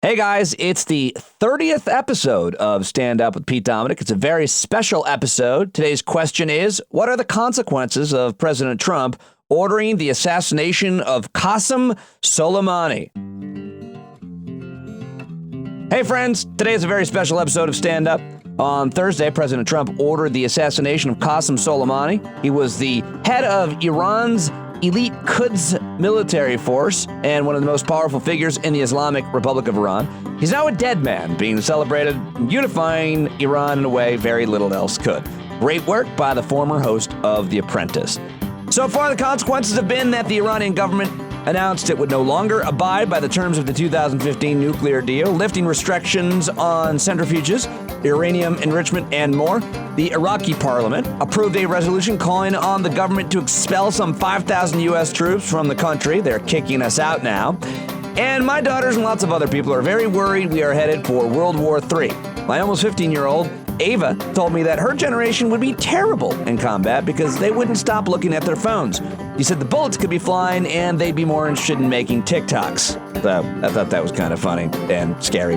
Hey guys, it's the 30th episode of Stand Up with Pete Dominic. It's a very special episode. Today's question is, what are the consequences of President Trump ordering the assassination of Qassem Soleimani? Hey friends, today is a very special episode of Stand Up. On Thursday, President Trump ordered the assassination of Qassem Soleimani. He was the head of Iran's elite Quds military force and one of the most powerful figures in the Islamic Republic of Iran. He's now a dead man, being celebrated, unifying Iran in a way very little else could. Great work by the former host of The Apprentice. So far, the consequences have been that the Iranian government announced it would no longer abide by the terms of the 2015 nuclear deal, lifting restrictions on centrifuges, uranium enrichment, and more. The Iraqi parliament approved a resolution calling on the government to expel some 5,000 U.S. troops from the country. They're kicking us out now. And my daughters and lots of other people are very worried we are headed for World War III. My almost 15-year-old Ava told me that her generation would be terrible in combat because they wouldn't stop looking at their phones. He said the bullets could be flying and they'd be more interested in making TikToks. So I thought that was kind of funny and scary.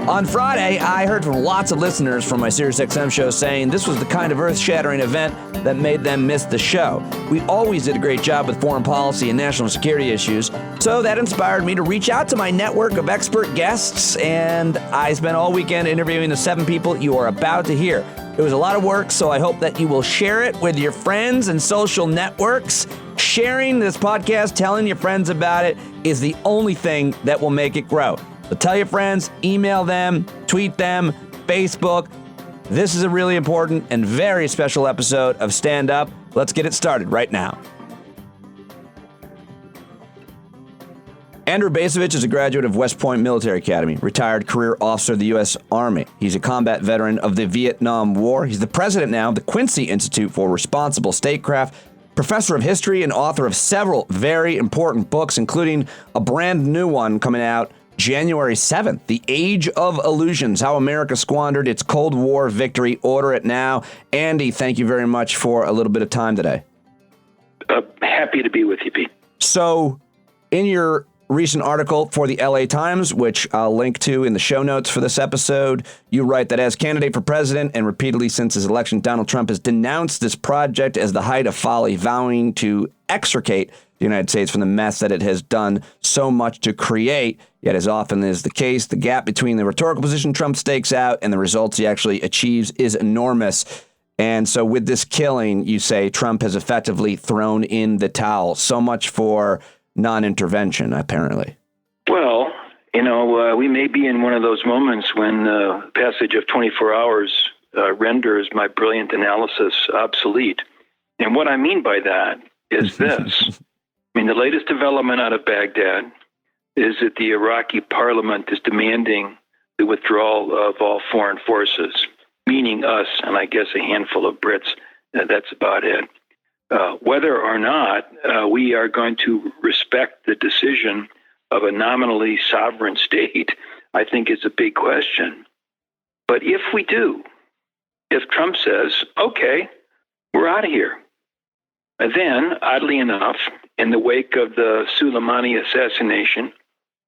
On Friday, I heard from lots of listeners from my SiriusXM show saying this was the kind of earth-shattering event that made them miss the show. We always did a great job with foreign policy and national security issues, so that inspired me to reach out to my network of expert guests, and I spent all weekend interviewing the 7 people you are about to hear. It was a lot of work, so I hope that you will share it with your friends and social networks. Sharing this podcast, telling your friends about it, is the only thing that will make it grow. So tell your friends, email them, tweet them, Facebook. This is a really important and very special episode of Stand Up. Let's get it started right now. Andrew Bacevich is a graduate of West Point Military Academy, retired career officer of the U.S. Army. He's a combat veteran of the Vietnam War. He's the president now of the Quincy Institute for Responsible Statecraft, professor of history, and author of several very important books, including a brand new one coming out January 7th, The Age of Illusions, How America Squandered Its Cold War Victory. Order it now. Andy, thank you very much for a little bit of time today. Happy to be with you, Pete. So, in your recent article for the LA Times, which I'll link to in the show notes for this episode, you write that as candidate for president and repeatedly since his election, Donald Trump has denounced this project as the height of folly, vowing to extricate the United States from the mess that it has done so much to create. Yet, as often is the case, the gap between the rhetorical position Trump stakes out and the results he actually achieves is enormous. And so with this killing, you say Trump has effectively thrown in the towel. So much for non-intervention, apparently. Well, we may be in one of those moments when the passage of 24 hours renders my brilliant analysis obsolete. And what I mean by that is this. The latest development out of Baghdad is that the Iraqi parliament is demanding the withdrawal of all foreign forces, meaning us, and I guess a handful of Brits. That's about it. Whether or not we are going to respect the decision of a nominally sovereign state, I think is a big question. But if we do, if Trump says, okay, we're out of here, then, oddly enough, in the wake of the Soleimani assassination,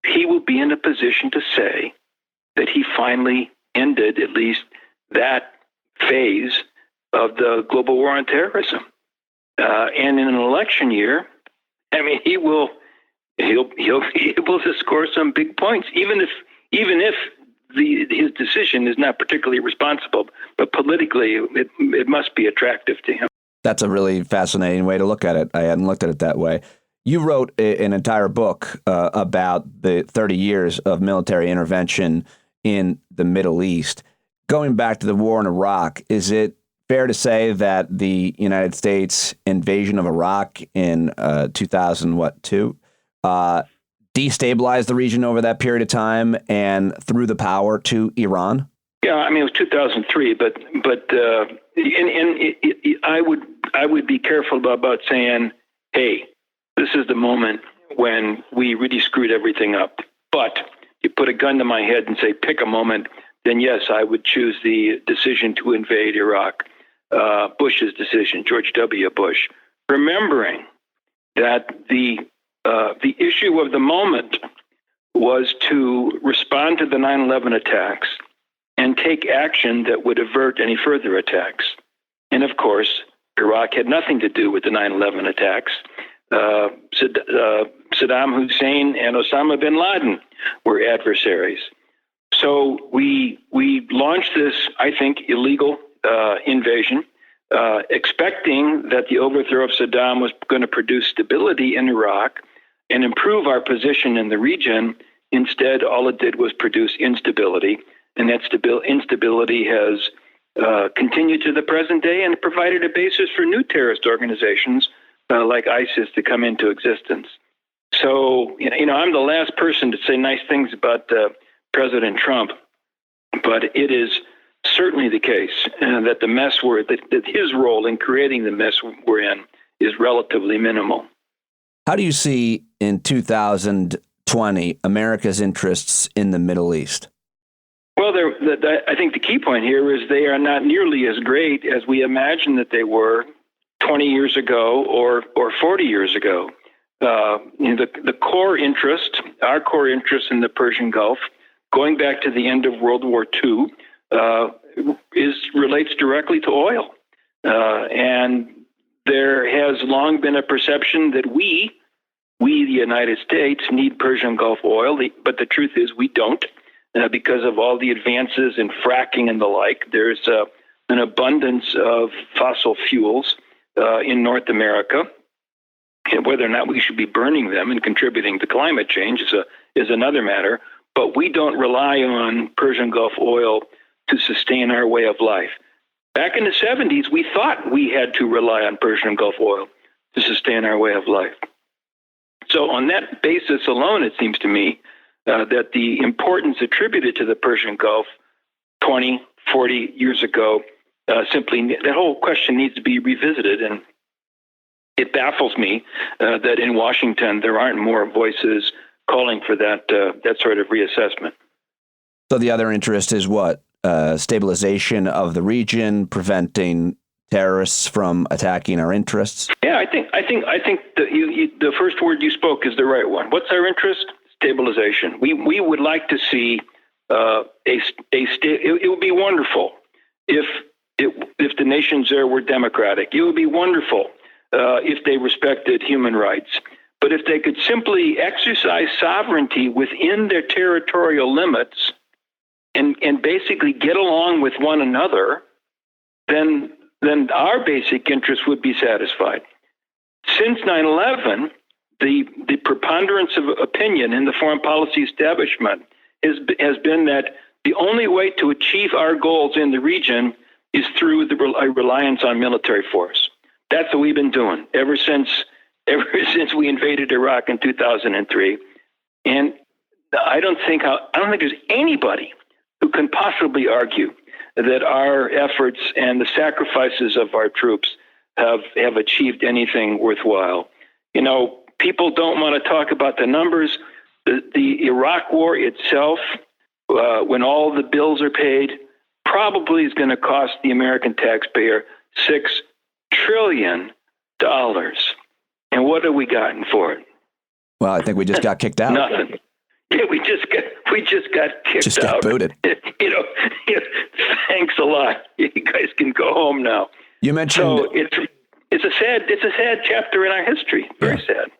he will be in a position to say that he finally ended at least that phase of the global war on terrorism. And in an election year, he'll score some big points, even if his decision is not particularly responsible, but politically it must be attractive to him. That's a really fascinating way to look at it. I hadn't looked at it that way. You wrote an entire book about the 30 years of military intervention in the Middle East. Going back to the war in Iraq, is it fair to say that the United States invasion of Iraq in 2002 destabilized the region over that period of time and threw the power to Iran? Yeah, it was 2003, but I would be careful about saying, hey, this is the moment when we really screwed everything up. But you put a gun to my head and say, pick a moment, then yes, I would choose the decision to invade Iraq, Bush's decision, George W. Bush, remembering that the issue of the moment was to respond to the 9/11 attacks and take action that would avert any further attacks. And of course, Iraq had nothing to do with the 9/11 attacks. Saddam Hussein and Osama bin Laden were adversaries. So we launched this, I think, illegal invasion, expecting that the overthrow of Saddam was going to produce stability in Iraq and improve our position in the region. Instead, all it did was produce instability, and that instability has continued to the present day and provided a basis for new terrorist organizations like ISIS to come into existence. So, I'm the last person to say nice things about President Trump, but it is certainly the case that the mess that his role in creating the mess we're in is relatively minimal. How do you see in 2020 America's interests in the Middle East? Well, I think the key point here is they are not nearly as great as we imagined that they were 20 years ago or 40 years ago. The core interest, our core interest in the Persian Gulf, going back to the end of World War II, relates directly to oil. And there has long been a perception that we, the United States, need Persian Gulf oil, but the truth is we don't. Because of all the advances in fracking and the like, there's an abundance of fossil fuels in North America. And whether or not we should be burning them and contributing to climate change is another matter. But we don't rely on Persian Gulf oil to sustain our way of life. Back in the 70s, we thought we had to rely on Persian Gulf oil to sustain our way of life. So on that basis alone, it seems to me that the importance attributed to the Persian Gulf 20, 40 years ago, simply that whole question needs to be revisited. And it baffles me that in Washington there aren't more voices calling for that sort of reassessment. So the other interest is what? Stabilization of the region, preventing terrorists from attacking our interests? Yeah, I think the first word you spoke is the right one. What's our interest? Stabilization. We would like to see it would be wonderful if the nations there were democratic. It would be wonderful if they respected human rights. But if they could simply exercise sovereignty within their territorial limits and basically get along with one another, then our basic interests would be satisfied. Since 9/11, the preponderance of opinion in the foreign policy establishment has been that the only way to achieve our goals in the region is through the reliance on military force. That's what we've been doing ever since we invaded Iraq in 2003. And I don't think there's anybody who can possibly argue that our efforts and the sacrifices of our troops have achieved anything worthwhile. People don't want to talk about the numbers. The Iraq war itself, when all the bills are paid, probably is going to cost the American taxpayer $6 trillion. And what have we gotten for it? Well, I think we just got kicked out. Nothing. Yeah, we just got kicked out. Just got booted. Thanks a lot. You guys can go home now. You mentioned so it's a sad chapter in our history. Very sad.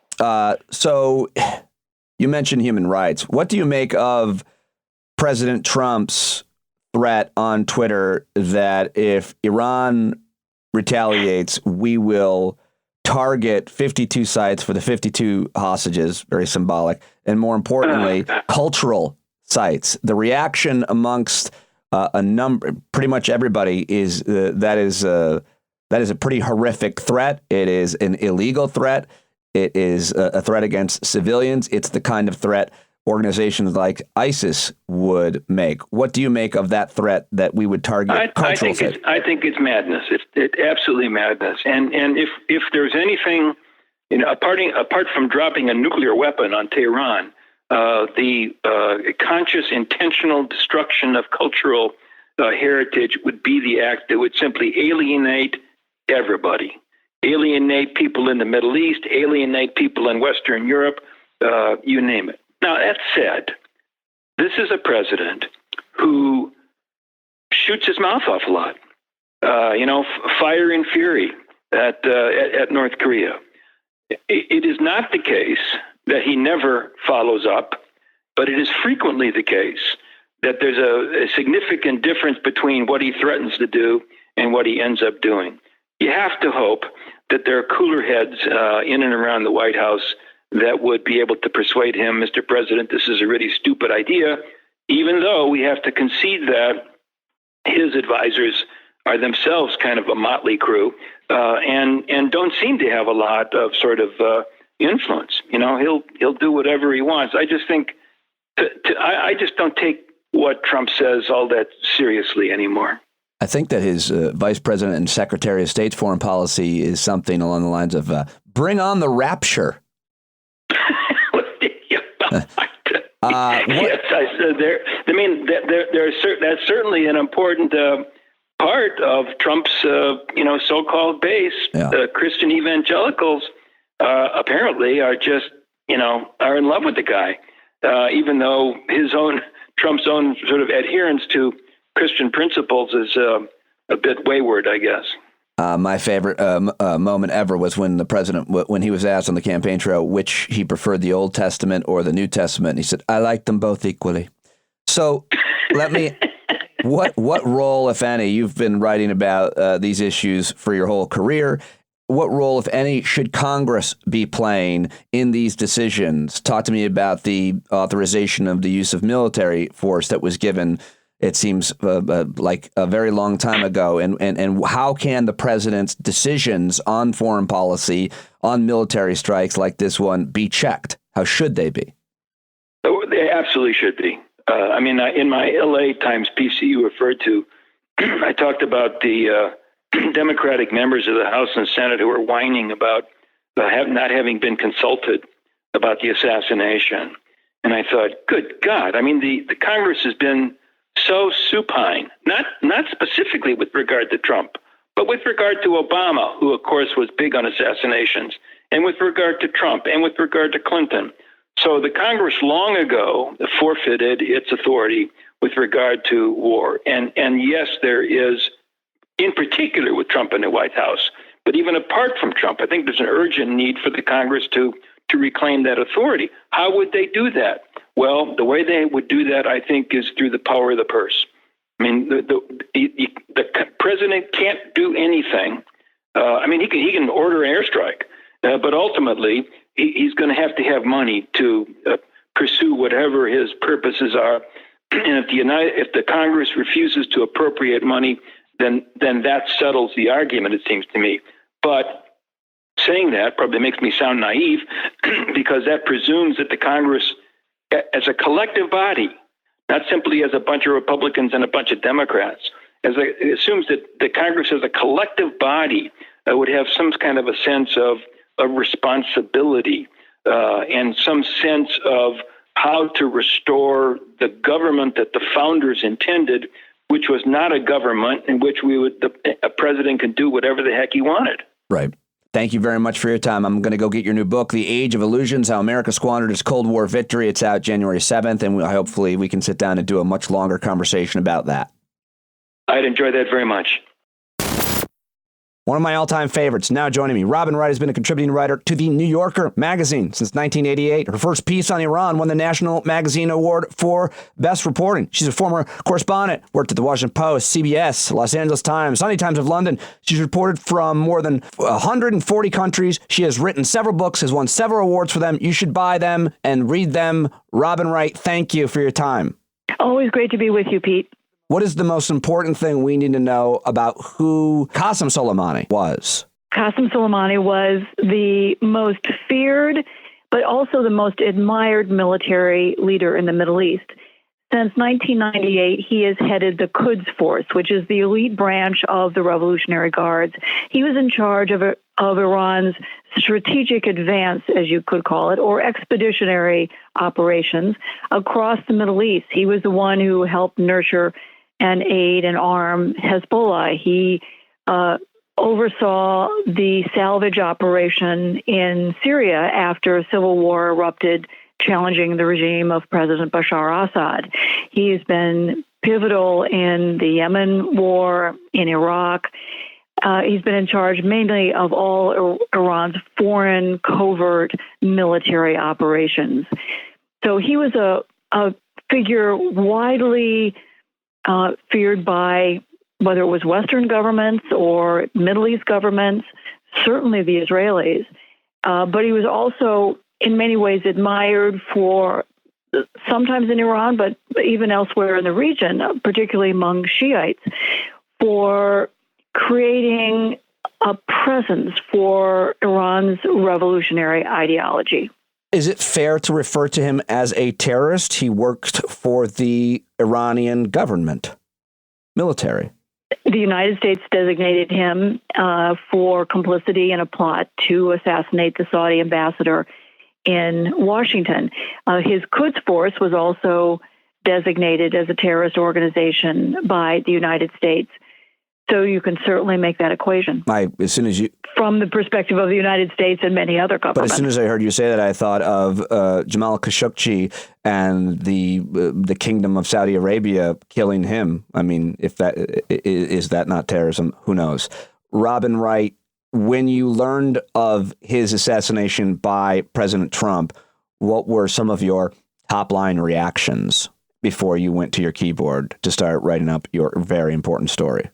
So you mentioned human rights. What do you make of President Trump's threat on Twitter that if Iran retaliates, we will target 52 sites for the 52 hostages, very symbolic, and more importantly, cultural sites? The reaction amongst pretty much everybody is that is a pretty horrific threat. It is an illegal threat. It is a threat against civilians. It's the kind of threat organizations like ISIS would make. What do you make of that threat that we would target cultural sites? I think it's madness. It's absolutely madness. And if there's anything, apart from dropping a nuclear weapon on Tehran, the conscious, intentional destruction of cultural heritage would be the act that would simply alienate everybody. Alienate people in the Middle East, alienate people in Western Europe, you name it. Now, that said, this is a president who shoots his mouth off a lot. Fire and fury at North Korea. It is not the case that he never follows up, but it is frequently the case that there's a significant difference between what he threatens to do and what he ends up doing. You have to hope that there are cooler heads in and around the White House that would be able to persuade him, Mr. President, this is a really stupid idea, even though we have to concede that his advisors are themselves kind of a motley crew and don't seem to have a lot of sort of influence. He'll do whatever he wants. I just think I just don't take what Trump says all that seriously anymore. I think that his vice president and secretary of state's foreign policy is something along the lines of bring on the rapture. Yes, that's certainly an important part of Trump's, so-called base. Yeah. Christian evangelicals apparently are just, are in love with the guy, even though Trump's own sort of adherence to Christian principles is a bit wayward, I guess. My favorite moment ever was when the president, when he was asked on the campaign trail which he preferred, the Old Testament or the New Testament, and he said, "I like them both equally." So what role, if any, you've been writing about these issues for your whole career, what role, if any, should Congress be playing in these decisions? Talk to me about the authorization of the use of military force that was given, it seems like a very long time ago. And how can the president's decisions on foreign policy, on military strikes like this one, be checked? How should they be? They absolutely should be. In my LA Times piece that you referred to, I talked about the Democratic members of the House and Senate who were whining about not having been consulted about the assassination. And I thought, good God, the Congress has been so supine, not specifically with regard to Trump, but with regard to Obama, who, of course, was big on assassinations, and with regard to Trump, and with regard to Clinton. So the Congress long ago forfeited its authority with regard to war. And yes, there is, in particular with Trump in the White House, but even apart from Trump, I think there's an urgent need for the Congress to reclaim that authority. How would they do that? Well, the way they would do that, I think, is through the power of the purse. The president can't do anything. He can order an airstrike, but ultimately he's going to have money to pursue whatever his purposes are. And if the Congress refuses to appropriate money, then that settles the argument, it seems to me. But saying that probably makes me sound naive because that presumes that the Congress, as a collective body, not simply as a bunch of Republicans and a bunch of Democrats, it assumes that the Congress as a collective body would have some kind of a sense of responsibility and some sense of how to restore the government that the founders intended, which was not a government in which a president could do whatever the heck he wanted. Right. Thank you very much for your time. I'm going to go get your new book, The Age of Illusions, How America Squandered Its Cold War Victory. It's out January 7th, and hopefully we can sit down and do a much longer conversation about that. I'd enjoy that very much. One of my all-time favorites, now joining me. Robyn Wright has been a contributing writer to The New Yorker magazine since 1988. Her first piece on Iran won the National Magazine Award for Best Reporting. She's a former correspondent, worked at the Washington Post, CBS, Los Angeles Times, Sunday Times of London. She's reported from more than 140 countries. She has written several books, has won several awards for them. You should buy them and read them. Robyn Wright, thank you for your time. Always great to be with you, Pete. What is the most important thing we need to know about who Qassem Soleimani was? Qassem Soleimani was the most feared, but also the most admired military leader in the Middle East. Since 1998, he has headed the Quds force, which is the elite branch of the Revolutionary Guards. He was in charge of Iran's strategic advance, as you could call it, or expeditionary operations across the Middle East. He was the one who helped nurture and aid and arm Hezbollah. He oversaw the salvage operation in Syria after a civil war erupted challenging the regime of President Bashar Assad. He's been pivotal in the Yemen war, in Iraq. He's been in charge mainly of all Iran's foreign covert military operations. So he was a figure widely feared by whether it was Western governments or Middle East governments, certainly the Israelis. But he was also in many ways admired for, sometimes in Iran, but even elsewhere in the region, particularly among Shiites, for creating a presence for Iran's revolutionary ideology. Is it fair to refer to him as a terrorist? He worked for the Iranian government, military. The United States designated him for complicity in a plot to assassinate the Saudi ambassador in Washington. His Quds force was also designated as a terrorist organization by the United States. So you can certainly make that equation. From the perspective of the United States and many other governments. But as soon as I heard you say that, I thought of Jamal Khashoggi and the Kingdom of Saudi Arabia killing him. I mean, if that is that not terrorism? Who knows? Robyn Wright, when you learned of his assassination by President Trump, what were some of your top-line reactions before you went to your keyboard to start writing up your very important story?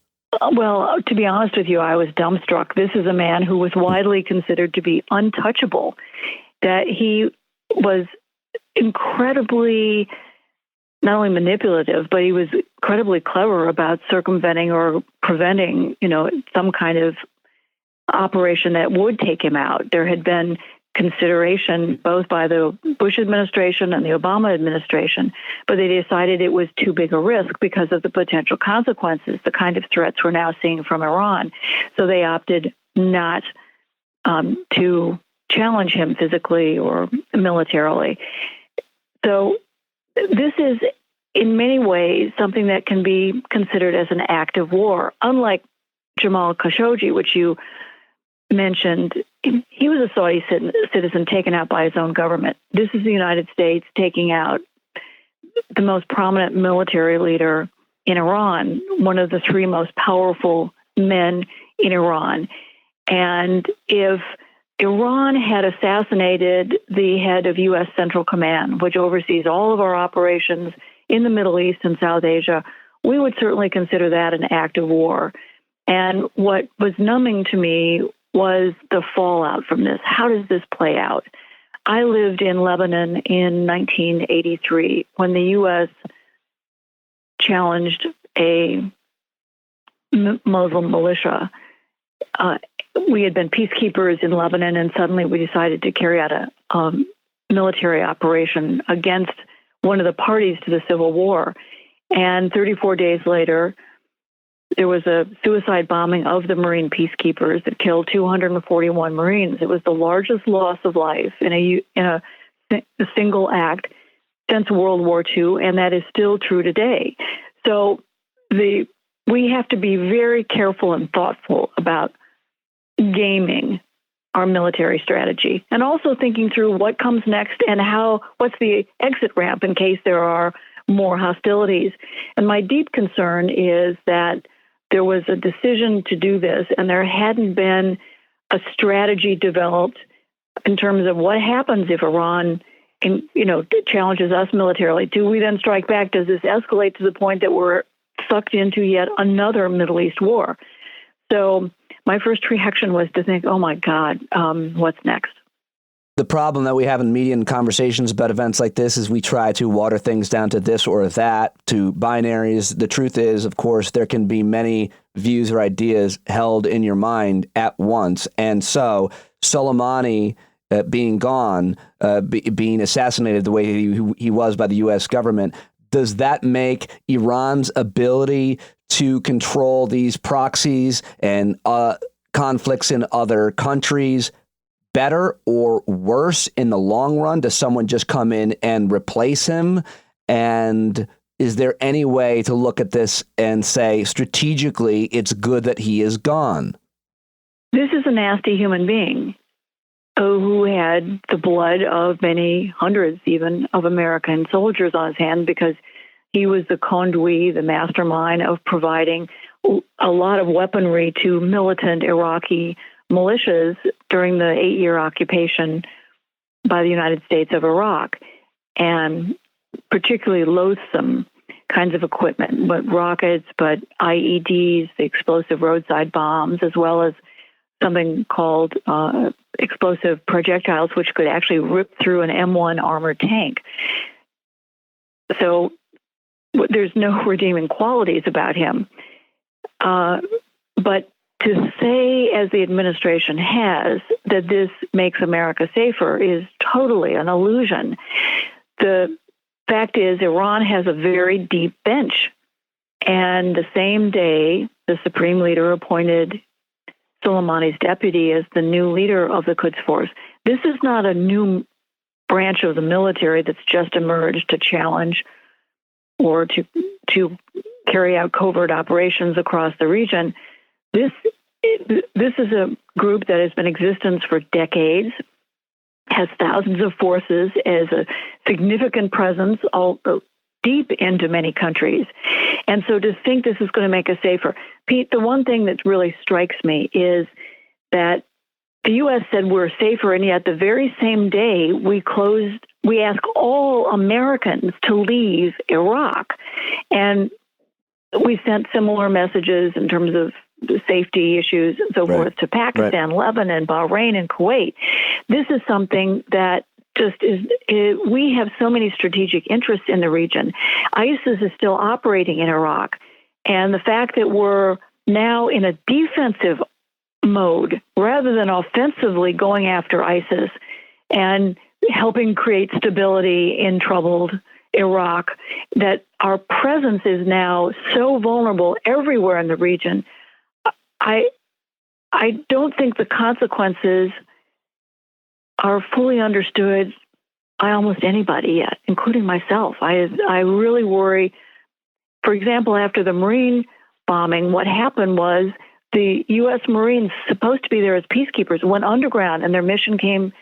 Well, to be honest with you, I was dumbstruck. This is a man who was widely considered to be untouchable, that he was incredibly not only manipulative, but he was incredibly clever about circumventing or preventing, some kind of operation that would take him out. There had been consideration both by the Bush administration and the Obama administration, but they decided it was too big a risk because of the potential consequences, the kind of threats we're now seeing from Iran. So they opted not to challenge him physically or militarily. So this is, in many ways, something that can be considered as an act of war. Unlike Jamal Khashoggi, which you mentioned, he was a Saudi citizen taken out by his own government. This is the United States taking out the most prominent military leader in Iran, one of the three most powerful men in Iran. And if Iran had assassinated the head of U.S. Central Command, which oversees all of our operations in the Middle East and South Asia, we would certainly consider that an act of war. And what was numbing to me was the fallout from this. How does this play out? I lived in Lebanon in 1983 when the U.S. challenged a Muslim militia. We had been peacekeepers in Lebanon, and suddenly we decided to carry out a military operation against one of the parties to the civil war. And 34 days later, there was a suicide bombing of the Marine peacekeepers that killed 241 Marines. It was the largest loss of life in a single act since World War II, and that is still true today. So we have to be very careful and thoughtful about gaming our military strategy, and also thinking through what comes next and what's the exit ramp in case there are more hostilities. And my deep concern is that there was a decision to do this, and there hadn't been a strategy developed in terms of what happens if Iran, challenges us militarily. Do we then strike back? Does this escalate to the point that we're sucked into yet another Middle East war? So my first reaction was to think, oh my God, what's next? The problem that we have in media and conversations about events like this is we try to water things down to this or that, to binaries. The truth is, of course, there can be many views or ideas held in your mind at once. And so Soleimani being gone, being assassinated the way he was by the U.S. government, does that make Iran's ability to control these proxies and conflicts in other countries better or worse in the long run? Does someone just come in and replace him? And is there any way to look at this and say, strategically, it's good that he is gone? This is a nasty human being. who had the blood of many hundreds even of American soldiers on his hands because he was the conduit, the mastermind of providing a lot of weaponry to militant Iraqi militias during the 8-year occupation by the United States of Iraq, and particularly loathsome kinds of equipment, but rockets, but IEDs, the explosive roadside bombs, as well as something called explosive projectiles, which could actually rip through an M1 armored tank. So there's no redeeming qualities about him. But to say, as the administration has, that this makes America safer is totally an illusion. The fact is, Iran has a very deep bench. And the same day, the Supreme Leader appointed Soleimani's deputy as the new leader of the Quds Force. This is not a new branch of the military that's just emerged to challenge or to carry out covert operations across the region. This is a group that has been in existence for decades, has thousands of forces, has a significant presence all deep into many countries. And so to think this is going to make us safer. Pete, the one thing that really strikes me is that the U.S. said we're safer, and yet the very same day we asked all Americans to leave Iraq. And we sent similar messages in terms of the safety issues and so forth to Pakistan, Lebanon, Bahrain, and Kuwait. This is something that just we have so many strategic interests in the region. ISIS is still operating in Iraq. And the fact that we're now in a defensive mode rather than offensively going after ISIS and helping create stability in troubled Iraq, that our presence is now so vulnerable everywhere in the region. I don't think the consequences are fully understood by almost anybody yet, including myself. I really worry. For example, after the Marine bombing, what happened was the U.S. Marines, supposed to be there as peacekeepers, went underground, and their mission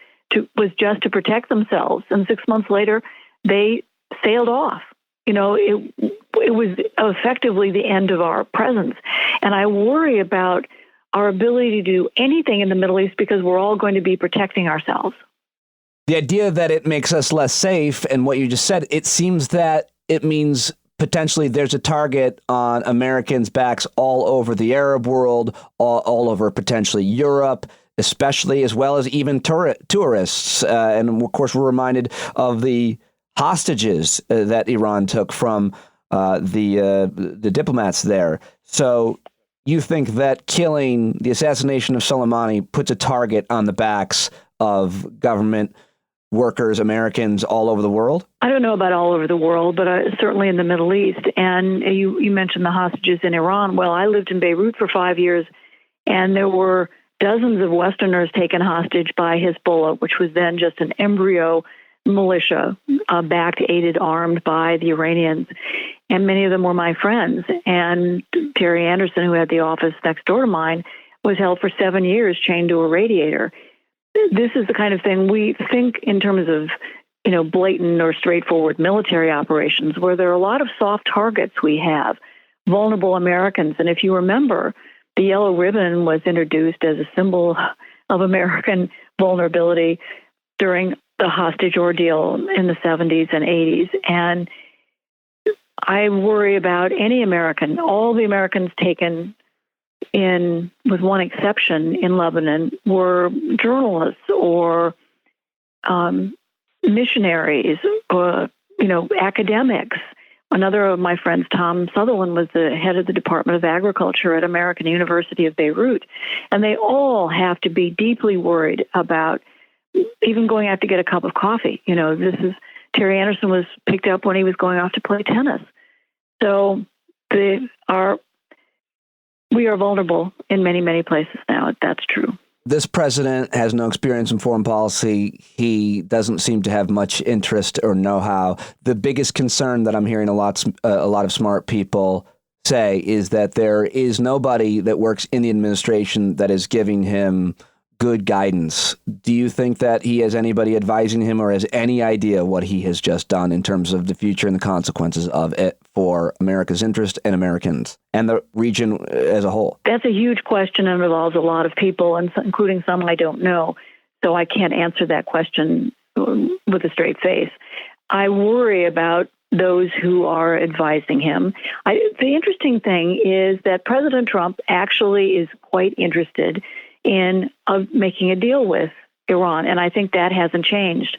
was just to protect themselves. And 6 months later, they sailed off. It was effectively the end of our presence. And I worry about our ability to do anything in the Middle East because we're all going to be protecting ourselves. The idea that it makes us less safe, and what you just said, it seems that it means potentially there's a target on Americans' backs all over the Arab world, all over potentially Europe, especially, as well as even tourists. And of course, we're reminded of the hostages that Iran took from the diplomats there. So you think that killing, the assassination of Soleimani, puts a target on the backs of government workers, Americans all over the world? I don't know about all over the world, but certainly in the Middle East. And you mentioned the hostages in Iran. Well, I lived in Beirut for 5 years, and there were dozens of Westerners taken hostage by Hezbollah, which was then just an embryo militia, backed, aided, armed by the Iranians. And many of them were my friends. And Terry Anderson, who had the office next door to mine, was held for 7 years chained to a radiator. This is the kind of thing we think in terms of, blatant or straightforward military operations, where there are a lot of soft targets we have, vulnerable Americans. And if you remember, the yellow ribbon was introduced as a symbol of American vulnerability during the hostage ordeal in the 70s and 80s. And I worry about any American, all the Americans taken in, with one exception, in Lebanon, were journalists or missionaries or, academics. Another of my friends, Tom Sutherland, was the head of the Department of Agriculture at American University of Beirut. And they all have to be deeply worried about even going out to get a cup of coffee. Terry Anderson was picked up when he was going off to play tennis. So we are vulnerable in many, many places now. That's true. This president has no experience in foreign policy. He doesn't seem to have much interest or know-how. The biggest concern that I'm hearing a lot of smart people say is that there is nobody that works in the administration that is giving him good guidance. Do you think that he has anybody advising him or has any idea what he has just done in terms of the future and the consequences of it for America's interest and Americans and the region as a whole? That's a huge question and involves a lot of people, and including some I don't know. So I can't answer that question with a straight face. I worry about those who are advising him. The interesting thing is that President Trump actually is quite interested in making a deal with Iran, and I think that hasn't changed.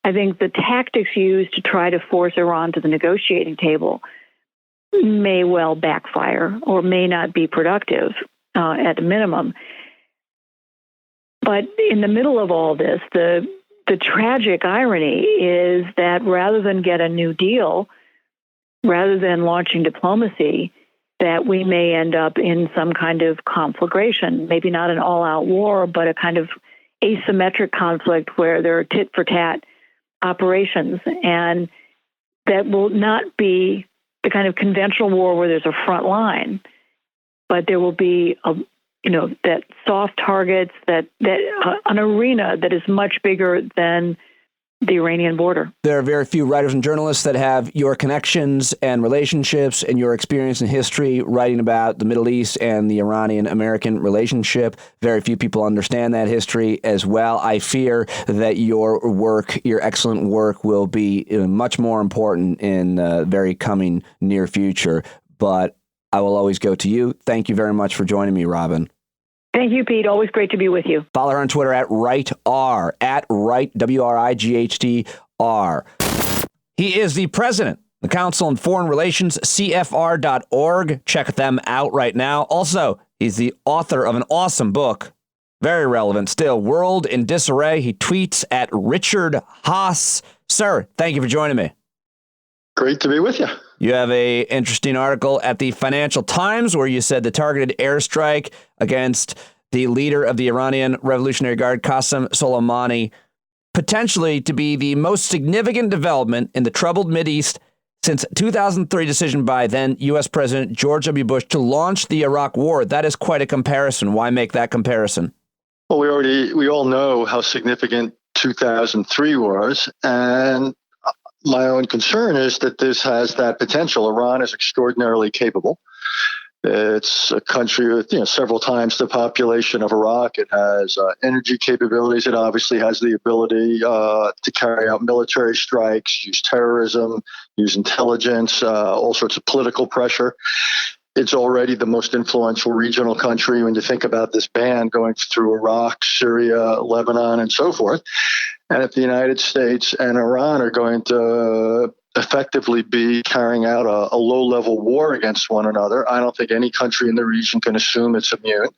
I think the tactics used to try to force Iran to the negotiating table may well backfire or may not be productive at a minimum. But in the middle of all this, the tragic irony is that rather than get a new deal, rather than launching diplomacy, that we may end up in some kind of conflagration, maybe not an all-out war, but a kind of asymmetric conflict where there are tit-for-tat operations. And that will not be the kind of conventional war where there's a front line, but there will be that soft targets, that an arena that is much bigger than the Iranian border. There are very few writers and journalists that have your connections and relationships and your experience in history writing about the Middle East and the Iranian-American relationship. Very few people understand that history as well. I fear that your work, your excellent work, will be much more important in the very coming near future. But I will always go to you. Thank you very much for joining me, Robyn. Thank you, Pete. Always great to be with you. Follow her on Twitter at WrightR, at Wright, WRIGHTR. He is the president, the Council on Foreign Relations, CFR.org. Check them out right now. Also, he's the author of an awesome book, very relevant still, World in Disarray. He tweets at Richard Haas. Sir, thank you for joining me. Great to be with you. You have an interesting article at the Financial Times where you said the targeted airstrike against the leader of the Iranian Revolutionary Guard, Qassem Soleimani, potentially to be the most significant development in the troubled Mideast since 2003 decision by then U.S. President George W. Bush to launch the Iraq War. That is quite a comparison. Why make that comparison? Well, we all know how significant 2003 was, and my own concern is that this has that potential. Iran is extraordinarily capable. It's a country with several times the population of Iraq. It has energy capabilities. It obviously has the ability to carry out military strikes, use terrorism, use intelligence, all sorts of political pressure. It's already the most influential regional country when you think about this band going through Iraq, Syria, Lebanon, and so forth. And if the United States and Iran are going to effectively be carrying out a low-level war against one another, I don't think any country in the region can assume it's immune.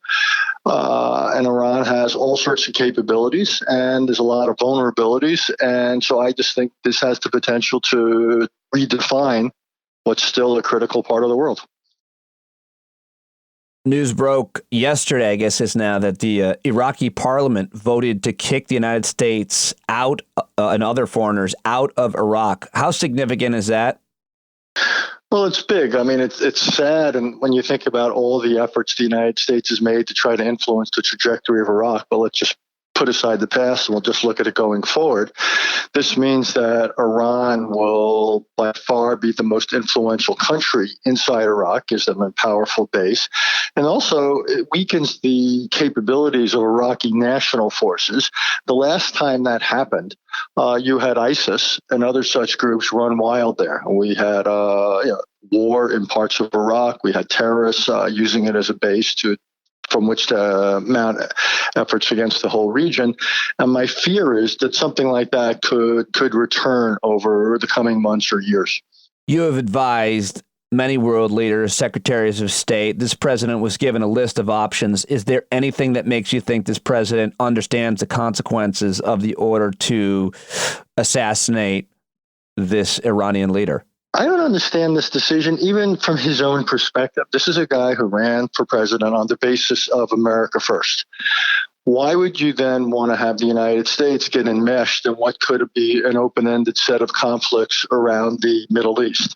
And Iran has all sorts of capabilities, and there's a lot of vulnerabilities. And so I just think this has the potential to redefine what's still a critical part of the world. News broke yesterday, I guess it's now, that the Iraqi parliament voted to kick the United States out and other foreigners out of Iraq. How significant is that? Well, it's big. I mean, it's sad. And when you think about all the efforts the United States has made to try to influence the trajectory of Iraq, but let's just put aside the past and we'll just look at it going forward. This means that Iran will by far be the most influential country inside Iraq, gives them a powerful base, and also it weakens the capabilities of Iraqi national forces. The last time that happened, you had ISIS and other such groups run wild there. We had war in parts of Iraq. We had terrorists using it as a base from which to mount efforts against the whole region. And my fear is that something like that could return over the coming months or years. You have advised many world leaders, secretaries of state. This president was given a list of options. Is there anything that makes you think this president understands the consequences of the order to assassinate this Iranian leader? I don't understand this decision, even from his own perspective. This is a guy who ran for president on the basis of America first. why would you then want to have the United States get enmeshed in what could be an open-ended set of conflicts around the Middle East?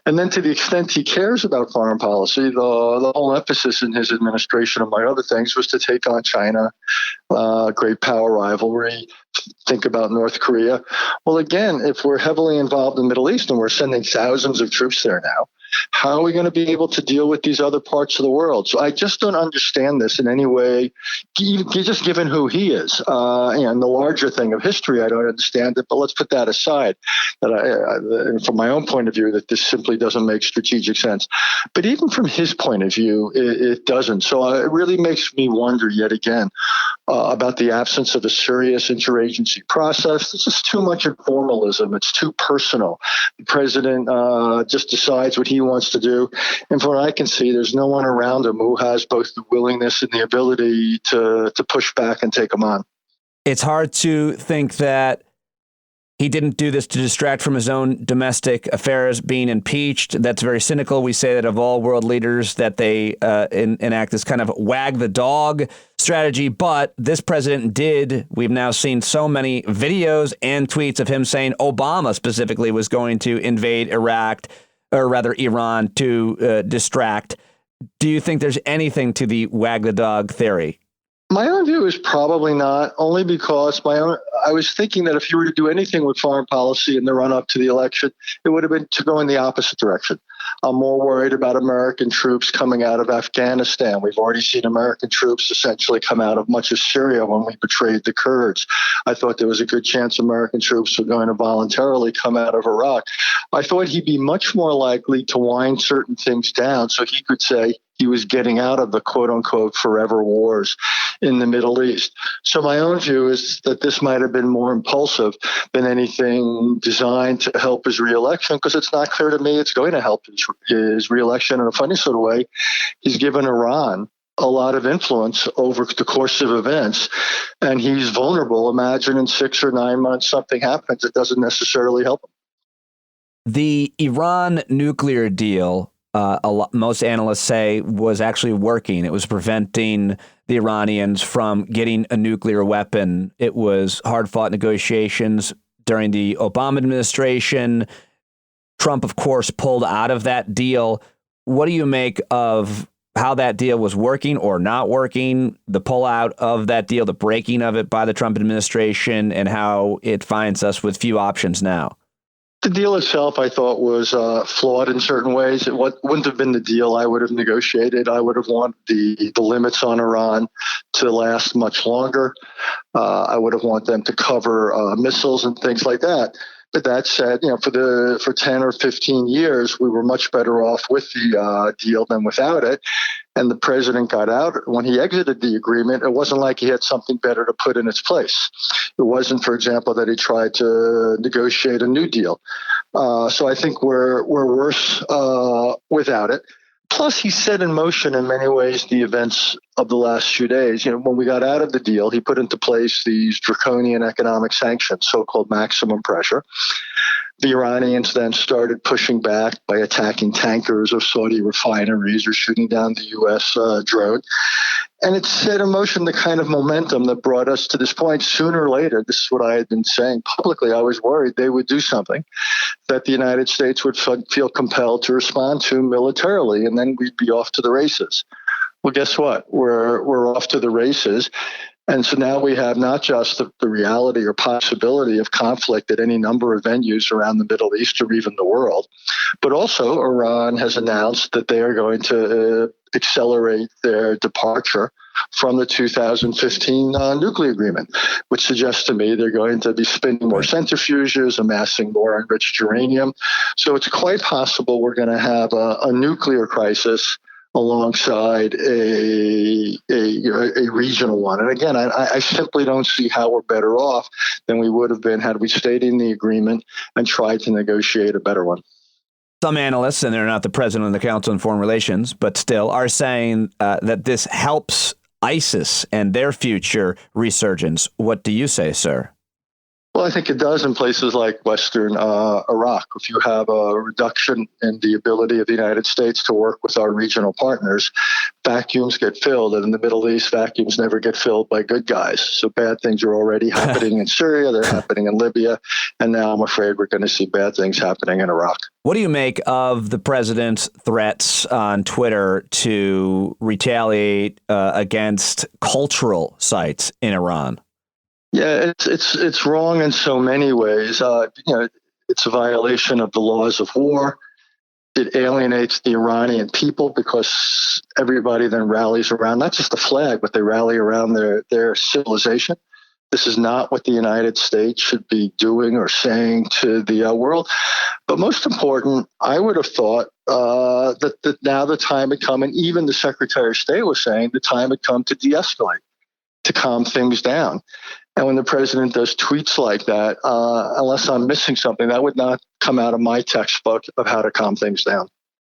And then to the extent he cares about foreign policy, the whole emphasis in his administration, among other things, was to take on China, great power rivalry, think about North Korea. Well, again, if we're heavily involved in the Middle East and we're sending thousands of troops there now, how are we going to be able to deal with these other parts of the world? So I just don't understand this in any way, just given who he is. And the larger thing of history, I don't understand it, but let's put that aside. From my own point of view, that this simply doesn't make strategic sense. But even from his point of view, it doesn't. So it really makes me wonder yet again about the absence of a serious interagency process. This is too much informalism. It's too personal. The president just decides what he wants to do. And from what I can see, there's no one around him who has both the willingness and the ability to push back and take him on. It's hard to think that he didn't do this to distract from his own domestic affairs being impeached. That's very cynical. We say that of all world leaders that they enact this kind of wag the dog strategy. But this president did. We've now seen so many videos and tweets of him saying Obama specifically was going to invade Iraq, or rather Iran, to distract. Do you think there's anything to the wag the dog theory? My own view is probably not, only because I was thinking that if you were to do anything with foreign policy in the run-up to the election, it would have been to go in the opposite direction. I'm more worried about American troops coming out of Afghanistan. We've already seen American troops essentially come out of much of Syria when we betrayed the Kurds. I thought there was a good chance American troops were going to voluntarily come out of Iraq. I thought he'd be much more likely to wind certain things down so he could say he was getting out of the quote-unquote forever wars in the Middle East. So my own view is that this might have been more impulsive than anything designed to help his reelection, because it's not clear to me it's going to help his reelection in a funny sort of way. He's given Iran a lot of influence over the course of events, and he's vulnerable. Imagine in 6 or 9 months something happens that doesn't necessarily help him. The Iran nuclear deal, most analysts say, was actually working. It was preventing the Iranians from getting a nuclear weapon. It was hard-fought negotiations during the Obama administration. Trump, of course, pulled out of that deal. What do you make of how that deal was working or not working, the pullout of that deal, the breaking of it by the Trump administration, and how it finds us with few options now? The deal itself, I thought, was flawed in certain ways. It wouldn't have been the deal I would have negotiated. I would have wanted the limits on Iran to last much longer. I would have wanted them to cover missiles and things like that. But that said, for 10 or 15 years, we were much better off with the deal than without it. And the president got out. When he exited the agreement, it wasn't like he had something better to put in its place. It wasn't, for example, that he tried to negotiate a new deal. So I think we're worse without it. Plus, he set in motion in many ways the events of the last few days. When we got out of the deal, he put into place these draconian economic sanctions, so-called maximum pressure. The Iranians then started pushing back by attacking tankers of Saudi refineries or shooting down the U.S. drone. And it set in motion the kind of momentum that brought us to this point. Sooner or later, this is what I had been saying publicly, I was worried they would do something that the United States would feel compelled to respond to militarily, and then we'd be off to the races. Well, guess what? We're off to the races. And so now we have not just the reality or possibility of conflict at any number of venues around the Middle East or even the world, but also Iran has announced that they are going to accelerate their departure from the 2015 nuclear agreement, which suggests to me they're going to be spinning more centrifuges, amassing more enriched uranium. So it's quite possible we're going to have a nuclear crisis alongside a regional one. And again, I simply don't see how we're better off than we would have been had we stayed in the agreement and tried to negotiate a better one. Some analysts, and they're not the president of the Council on Foreign Relations, but still are saying that this helps ISIS and their future resurgence. What do you say, sir? Well, I think it does in places like Western Iraq. If you have a reduction in the ability of the United States to work with our regional partners, vacuums get filled. And in the Middle East, vacuums never get filled by good guys. So bad things are already happening in Syria. They're happening in Libya. And now I'm afraid we're going to see bad things happening in Iraq. What do you make of the president's threats on Twitter to retaliate against cultural sites in Iran? Yeah, it's wrong in so many ways. It's a violation of the laws of war. It alienates the Iranian people because everybody then rallies around not just the flag, but they rally around their civilization. This is not what the United States should be doing or saying to the world. But most important, I would have thought that now the time had come, and even the Secretary of State was saying the time had come to de-escalate, to calm things down. And when the president does tweets like that, unless I'm missing something, that would not come out of my textbook of how to calm things down.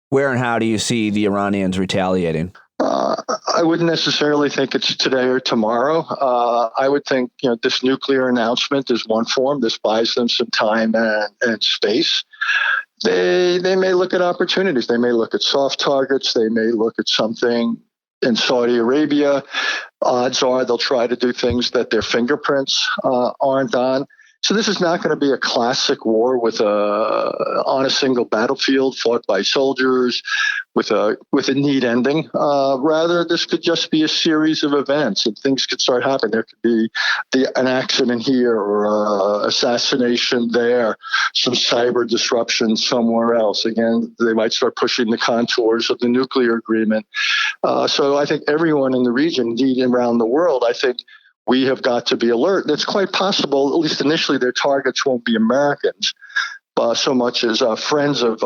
Where and how do you see the Iranians retaliating? I wouldn't necessarily think it's today or tomorrow. I would think this nuclear announcement is one form. This buys them some time and space. They may look at opportunities. They may look at soft targets. They may look at something in Saudi Arabia. Odds are they'll try to do things that their fingerprints aren't on. So this is not going to be a classic war on a single battlefield fought by soldiers with a neat ending. Rather, this could just be a series of events, and things could start happening. There could be an accident here or assassination there, some cyber disruption somewhere else. Again, they might start pushing the contours of the nuclear agreement. So I think everyone in the region, indeed around the world, I think we have got to be alert. And it's quite possible, at least initially, their targets won't be Americans, so much as friends of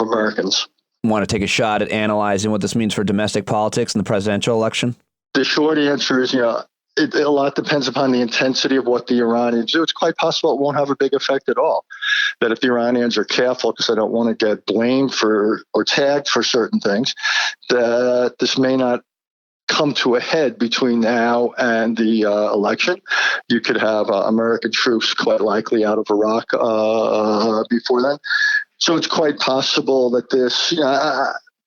Americans. Want to take a shot at analyzing what this means for domestic politics in the presidential election? The short answer is, a lot depends upon the intensity of what the Iranians do. It's quite possible it won't have a big effect at all. That if the Iranians are careful, because they don't want to get blamed for or tagged for certain things, that this may not come to a head between now and the election. You could have American troops quite likely out of Iraq before then. So it's quite possible that this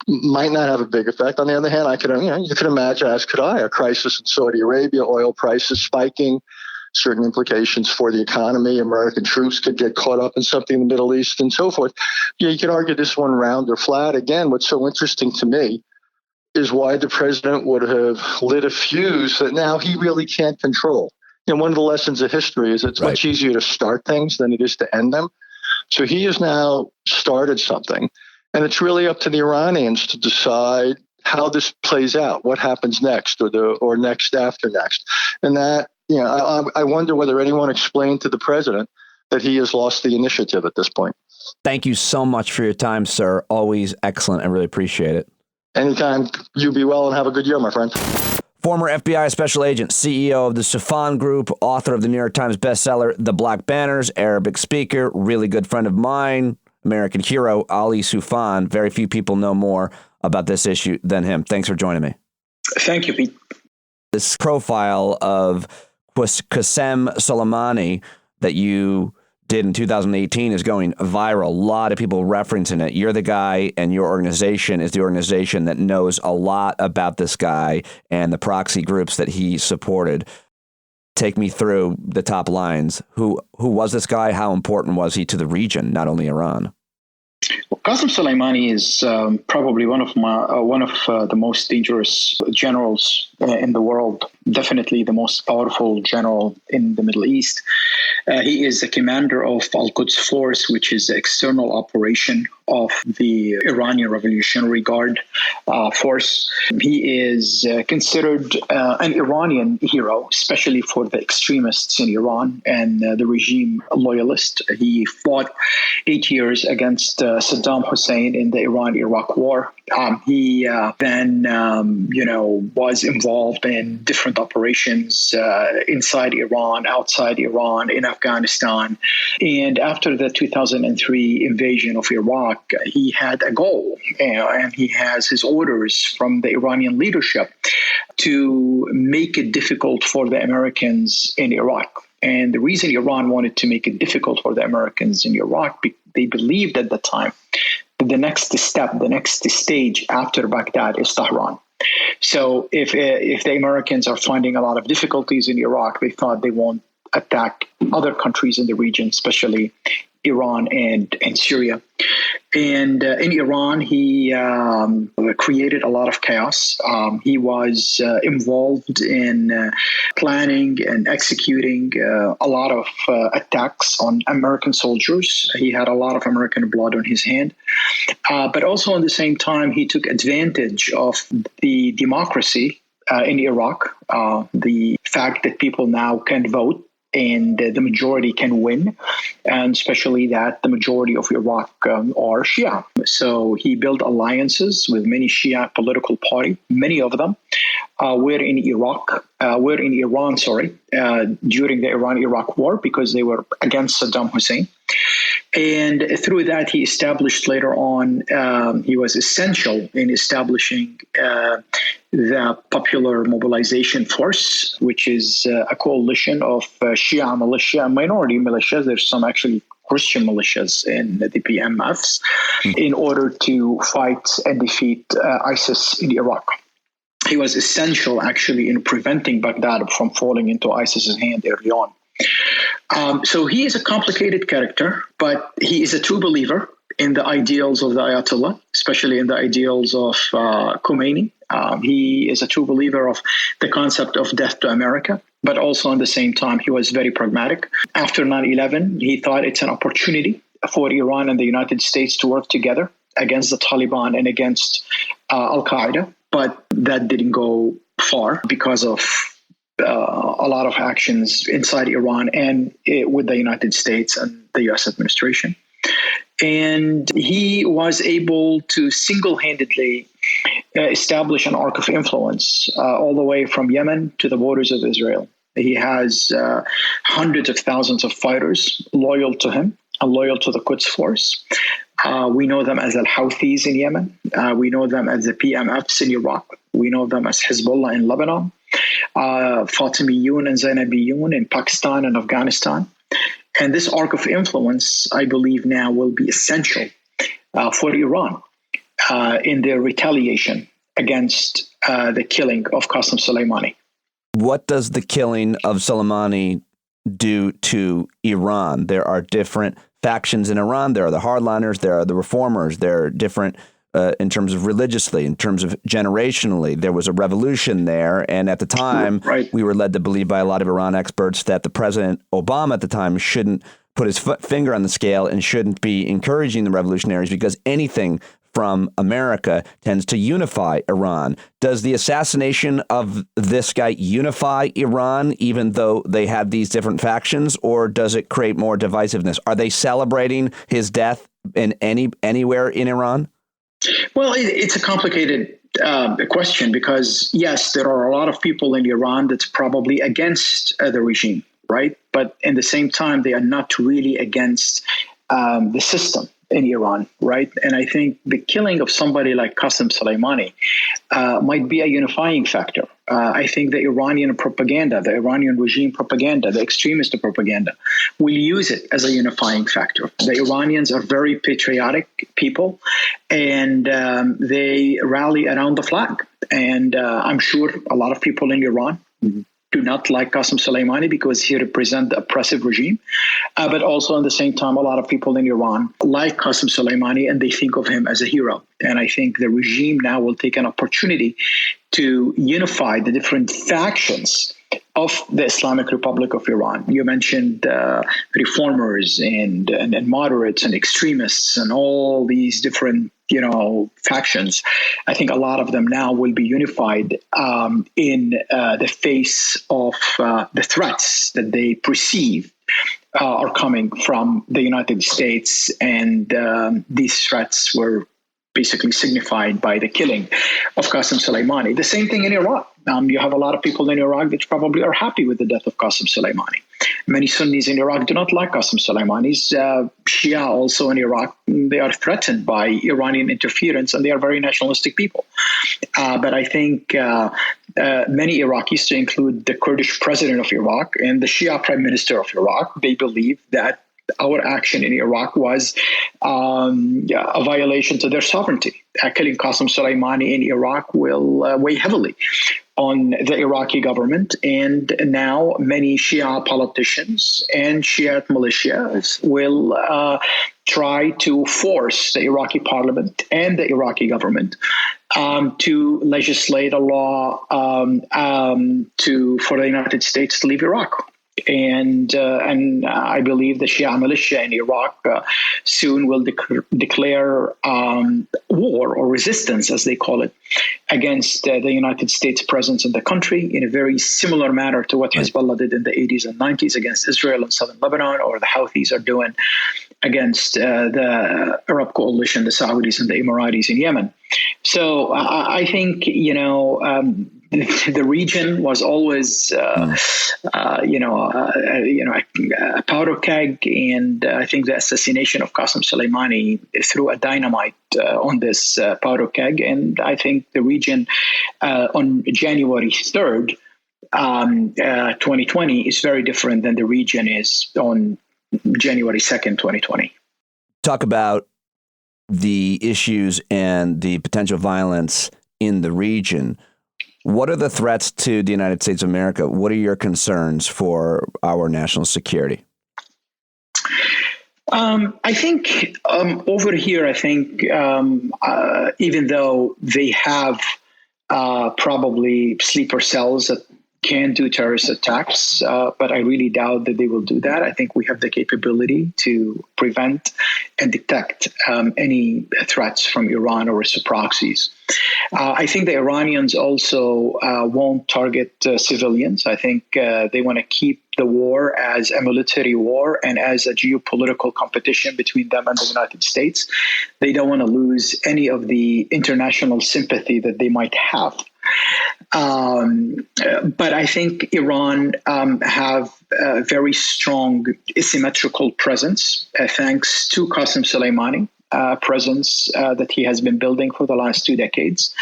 might not have a big effect. On the other hand, you could imagine, as could I, a crisis in Saudi Arabia, oil prices spiking, certain implications for the economy. American troops could get caught up in something in the Middle East and so forth. You could argue this one round or flat. Again, what's so interesting to me is why the president would have lit a fuse that now he really can't control. One of the lessons of history is it's much easier to start things than it is to end them. So he has now started something, and it's really up to the Iranians to decide how this plays out, what happens next, or next after next. And that, I wonder whether anyone explained to the president that he has lost the initiative at this point. Thank you so much for your time, sir. Always excellent. I really appreciate it. Anytime. You be well and have a good year, my friend. Former FBI special agent, CEO of the Soufan Group, author of the New York Times bestseller, The Black Banners, Arabic speaker, really good friend of mine, American hero, Ali Soufan. Very few people know more about this issue than him. Thanks for joining me. Thank you, Pete. This profile of Qassem Soleimani that you did in 2018 is going viral. A lot of people referencing it. You're the guy, and your organization is the organization that knows a lot about this guy and the proxy groups that he supported. Take me through the top lines. Who was this guy? How important was he to the region, not only Iran? Well, Qassem Soleimani is probably one of the most dangerous generals in the world. Definitely the most powerful general in the Middle East. He is the commander of Al-Quds Force, which is the external operation of the Iranian Revolutionary Guard force. He is considered an Iranian hero, especially for the extremists in Iran and the regime loyalists. He fought 8 years against Saddam Hussein in the Iran-Iraq war. He then, was involved in different operations inside Iran, outside Iran, in Afghanistan. And after the 2003 invasion of Iraq, he had a goal, and he has his orders from the Iranian leadership to make it difficult for the Americans in Iraq. And the reason Iran wanted to make it difficult for the Americans in Iraq, they believed at the time that the next step, the next stage after Baghdad is Tehran. So if the Americans are finding a lot of difficulties in Iraq, they thought they won't attack other countries in the region, especially Iran and Syria. And in Iran, he created a lot of chaos. He was involved in planning and executing a lot of attacks on American soldiers. He had a lot of American blood on his hand. But also at the same time, he took advantage of the democracy in Iraq, the fact that people now can vote and the majority can win, and especially that the majority of Iraq are Shia. So he built alliances with many Shia political parties. Many of them were in Iran, during the Iran-Iraq war, because they were against Saddam Hussein. And through that, he established later on, he was essential in establishing the Popular Mobilization Force, which is a coalition of Shia militia and minority militias. There's some actually Christian militias in the PMFs in order to fight and defeat ISIS in Iraq. He was essential actually in preventing Baghdad from falling into ISIS's hand early on. So he is a complicated character, but he is a true believer in the ideals of the Ayatollah, especially in the ideals of Khomeini. He is a true believer of the concept of death to America, but also at the same time, he was very pragmatic. After 9/11, he thought it's an opportunity for Iran and the United States to work together against the Taliban and against Al-Qaeda, but that didn't go far because of a lot of actions inside Iran and with the United States and the U.S. administration. And he was able to single-handedly establish an arc of influence all the way from Yemen to the borders of Israel. He has hundreds of thousands of fighters loyal to him and loyal to the Quds force. We know them as Al-Houthis in Yemen. We know them as the PMFs in Iraq. We know them as Hezbollah in Lebanon, Fatimiyun and Zainabiyun in Pakistan and Afghanistan. And this arc of influence, I believe now, will be essential for Iran in their retaliation against the killing of Qassem Soleimani. What does the killing of Soleimani do to Iran? There are different factions in Iran. There are the hardliners. There are the reformers. There are different in terms of religiously, in terms of generationally. There was a revolution there. And at the time, we were led to believe by a lot of Iran experts that the President Obama at the time shouldn't put his finger on the scale and shouldn't be encouraging the revolutionaries because anything from America tends to unify Iran. Does the assassination of this guy unify Iran, even though they had these different factions, or does it create more divisiveness? Are they celebrating his death in anywhere in Iran? Well, it's a complicated question because, yes, there are a lot of people in Iran that's probably against the regime, right? But at the same time, they are not really against the system in Iran, right? And I think the killing of somebody like Qassem Soleimani might be a unifying factor. I think the Iranian propaganda, the Iranian regime propaganda, the extremist propaganda will use it as a unifying factor. The Iranians are very patriotic people and they rally around the flag. And I'm sure a lot of people in Iran do not like Qassem Soleimani because he represents the oppressive regime. But also at the same time, a lot of people in Iran like Qassem Soleimani and they think of him as a hero. And I think the regime now will take an opportunity to unify the different factions of the Islamic Republic of Iran. You mentioned reformers and moderates and extremists and all these different factions. I think a lot of them now will be unified in the face of the threats that they perceive are coming from the United States. And these threats were basically signified by the killing of Qassem Soleimani. The same thing in Iraq. You have a lot of people in Iraq that probably are happy with the death of Qassem Soleimani. Many Sunnis in Iraq do not like Qassem Soleimani's. Shia also in Iraq, they are threatened by Iranian interference and they are very nationalistic people. But I think many Iraqis, to include the Kurdish president of Iraq and the Shia prime minister of Iraq, they believe that our action in Iraq was a violation to their sovereignty. Killing Qassem Soleimani in Iraq will weigh heavily on the Iraqi government. And now many Shia politicians and Shiite militias will try to force the Iraqi parliament and the Iraqi government to legislate a law for the United States to leave Iraq. And I believe the Shia militia in Iraq soon will declare war or resistance, as they call it, against the United States presence in the country in a very similar manner to what Hezbollah did in the 80s and 90s against Israel and southern Lebanon, or the Houthis are doing against the Arab coalition, the Saudis and the Emiratis in Yemen. So I think, the region was always, a powder keg, and I think the assassination of Qassem Soleimani threw a dynamite on this powder keg. And I think the region on January 3rd, 2020, is very different than the region is on January 2nd, 2020. Talk about the issues and the potential violence in the region. What are the threats to the United States of America? What are your concerns for our national security? I think over here, even though they have probably sleeper cells that can do terrorist attacks, but I really doubt that they will do that. I think we have the capability to prevent and detect any threats from Iran or its proxies. I think the Iranians also won't target civilians. I think they want to keep the war as a military war and as a geopolitical competition between them and the United States. They don't want to lose any of the international sympathy that they might have. But I think Iran have a very strong asymmetrical presence, thanks to Qassem Soleimani. Presence that he has been building for the last 2 decades,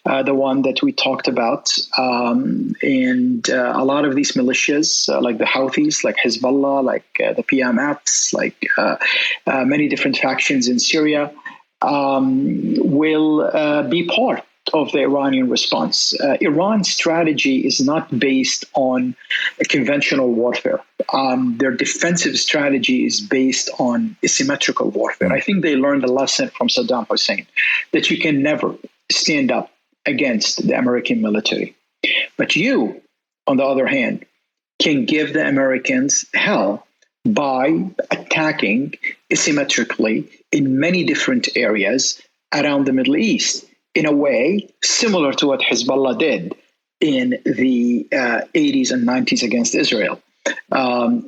the one that we talked about. And a lot of these militias, like the Houthis, like Hezbollah, like the PMFs, like many different factions in Syria, will be part of the Iranian response. Iran's strategy is not based on a conventional warfare. Their defensive strategy is based on asymmetrical warfare. I think they learned a lesson from Saddam Hussein that you can never stand up against the American military. But you, on the other hand, can give the Americans hell by attacking asymmetrically in many different areas around the Middle East, in a way similar to what Hezbollah did in the 80s and 90s against Israel.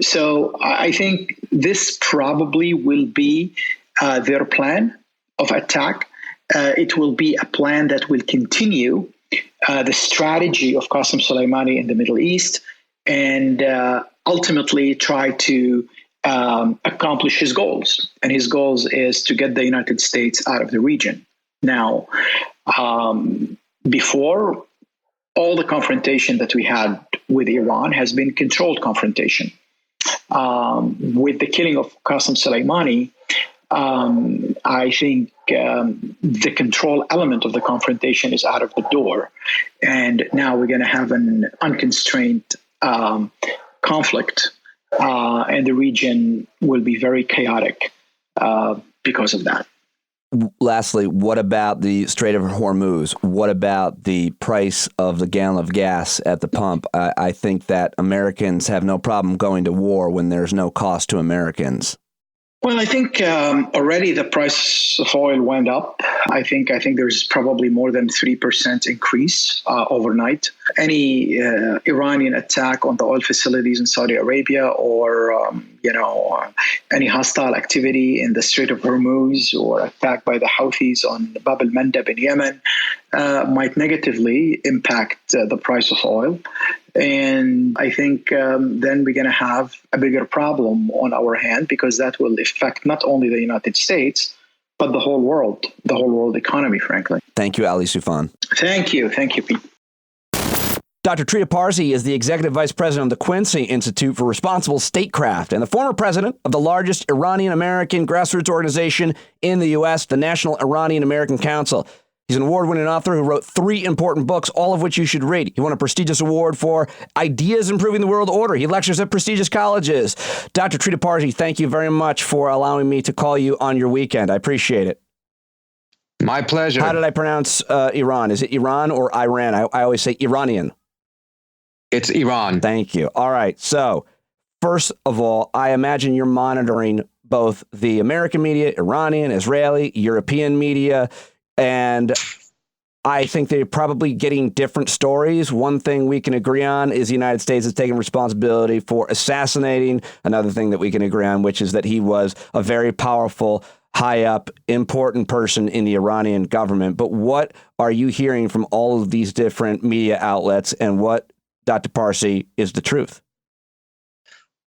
So I think this probably will be their plan of attack. It will be a plan that will continue the strategy of Qassem Soleimani in the Middle East and ultimately try to accomplish his goals. And his goals is to get the United States out of the region. Now, before, all the confrontation that we had with Iran has been controlled confrontation. With the killing of Qassem Soleimani, I think the control element of the confrontation is out of the door. And now we're going to have an unconstrained conflict, and the region will be very chaotic because of that. Lastly, what about the Strait of Hormuz? What about the price of the gallon of gas at the pump? I think that Americans have no problem going to war when there's no cost to Americans. Well, I think already the price of oil went up. I think there's probably more than 3% increase overnight. Any Iranian attack on the oil facilities in Saudi Arabia, or any hostile activity in the Strait of Hormuz, or attack by the Houthis on Bab al-Mandab in Yemen, might negatively impact the price of oil. And I think then we're going to have a bigger problem on our hand, because that will affect not only the United States, but the whole world economy, frankly. Thank you, Ali Soufan. Thank you, Pete. Dr. Trita Parsi is the executive vice president of the Quincy Institute for Responsible Statecraft and the former president of the largest Iranian-American grassroots organization in the U.S., the National Iranian-American Council. He's an award-winning author who wrote 3 important books, all of which you should read. He won a prestigious award for Ideas Improving the World Order. He lectures at prestigious colleges. Dr. Trita Parsi, thank you very much for allowing me to call you on your weekend. I appreciate it. My pleasure. How did I pronounce Iran? Is it Iran or Iran? I always say Iranian. It's Iran. Thank you. All right. So, first of all, I imagine you're monitoring both the American media, Iranian, Israeli, European media, and I think they're probably getting different stories. One thing we can agree on is the United States is taking responsibility for assassinating. Another thing that we can agree on, which is that he was a very powerful, high up, important person in the Iranian government. But what are you hearing from all of these different media outlets, and what, Dr. Parsi, is the truth?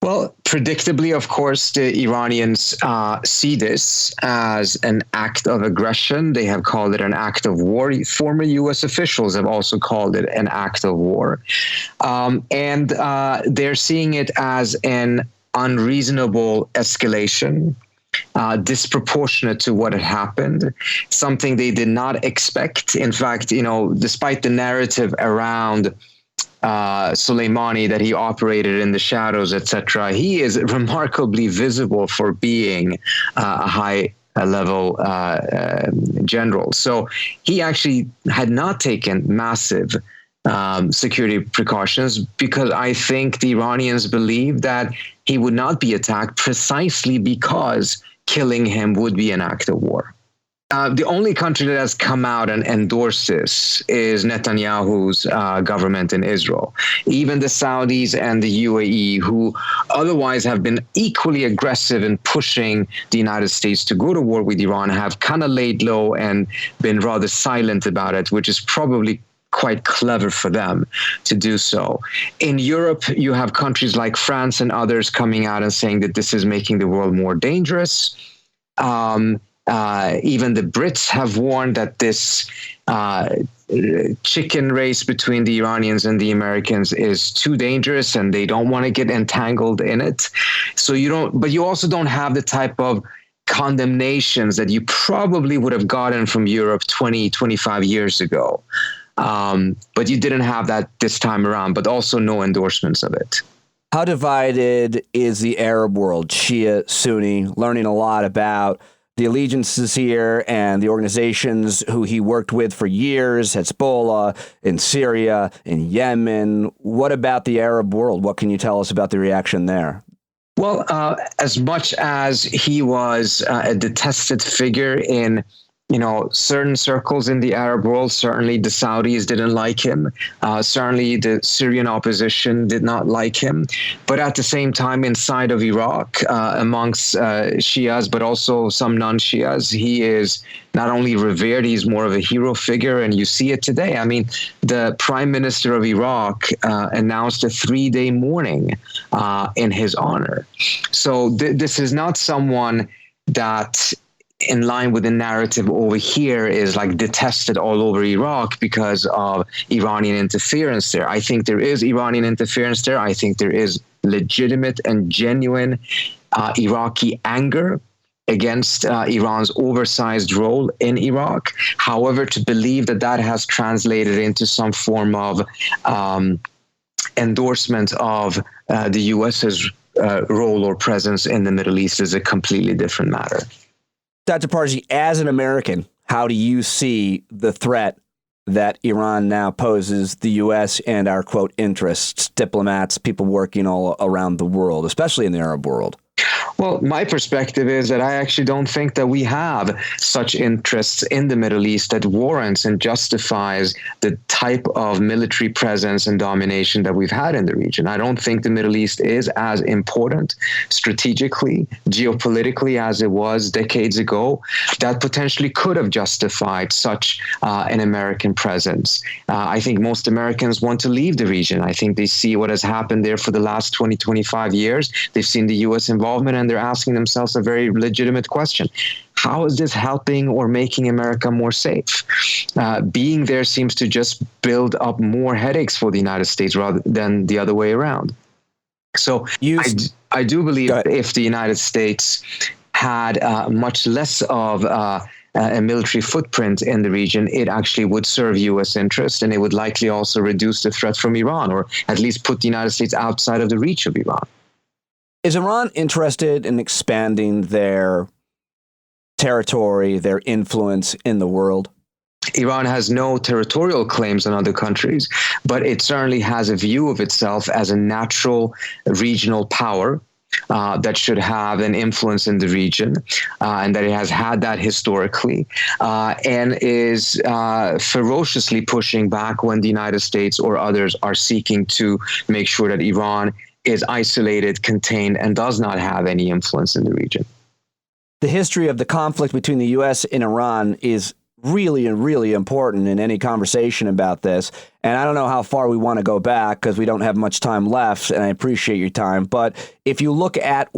Well, predictably, of course, the Iranians see this as an act of aggression. They have called it an act of war. Former U.S. officials have also called it an act of war. And they're seeing it as an unreasonable escalation, disproportionate to what had happened, something they did not expect. In fact, despite the narrative around Soleimani, that he operated in the shadows, etc., he is remarkably visible for being a high-level general. So he actually had not taken massive security precautions, because I think the Iranians believe that he would not be attacked precisely because killing him would be an act of war. The only country that has come out and endorsed this is Netanyahu's government in Israel. Even the Saudis and the UAE, who otherwise have been equally aggressive in pushing the United States to go to war with Iran, have kind of laid low and been rather silent about it, which is probably quite clever for them to do so. In Europe, you have countries like France and others coming out and saying that this is making the world more dangerous. Even the Brits have warned that this chicken race between the Iranians and the Americans is too dangerous, and they don't want to get entangled in it. So but you also don't have the type of condemnations that you probably would have gotten from Europe 20, 25 years ago. But you didn't have that this time around, but also no endorsements of it. How divided is the Arab world, Shia, Sunni? Learning a lot about the allegiances here and the organizations who he worked with for years, Hezbollah, in Syria, in Yemen. What about the Arab world? What can you tell us about the reaction there? Well, as much as he was a detested figure in certain circles in the Arab world, certainly the Saudis didn't like him. Certainly the Syrian opposition did not like him. But at the same time, inside of Iraq, amongst Shias, but also some non-Shias, he is not only revered, he's more of a hero figure. And you see it today. I mean, the prime minister of Iraq announced a 3-day mourning in his honor. So this is not someone that, in line with the narrative over here, is like detested all over Iraq because of Iranian interference there. I think there is Iranian interference there. I think there is legitimate and genuine Iraqi anger against Iran's oversized role in Iraq. However, to believe that that has translated into some form of endorsement of the U.S.'s role or presence in the Middle East is a completely different matter. Dr. Parsi, as an American, how do you see the threat that Iran now poses the U.S. and our, quote, interests, diplomats, people working all around the world, especially in the Arab world? Well, my perspective is that I actually don't think that we have such interests in the Middle East that warrants and justifies the type of military presence and domination that we've had in the region. I don't think the Middle East is as important strategically, geopolitically as it was decades ago. That potentially could have justified such an American presence. I think most Americans want to leave the region. I think they see what has happened there for the last 20, 25 years. They've seen the U.S. involvement, and they're asking themselves a very legitimate question. how is this helping or making America more safe? Being there seems to just build up more headaches for the United States rather than the other way around. So I do believe if the United States had much less of a military footprint in the region, it actually would serve U.S. interest, and it would likely also reduce the threat from Iran, or at least put the United States outside of the reach of Iran. Is Iran interested in expanding their territory, their influence in the world? Iran has no territorial claims on other countries, but it certainly has a view of itself as a natural regional power that should have an influence in the region, and that it has had that historically, and is ferociously pushing back when the United States or others are seeking to make sure that Iran is isolated, contained, and does not have any influence in the region. The history of the conflict between the U.S. and Iran is really, really important in any conversation about this. And I don't know how far we want to go back because we don't have much time left, and I appreciate your time. But if you look at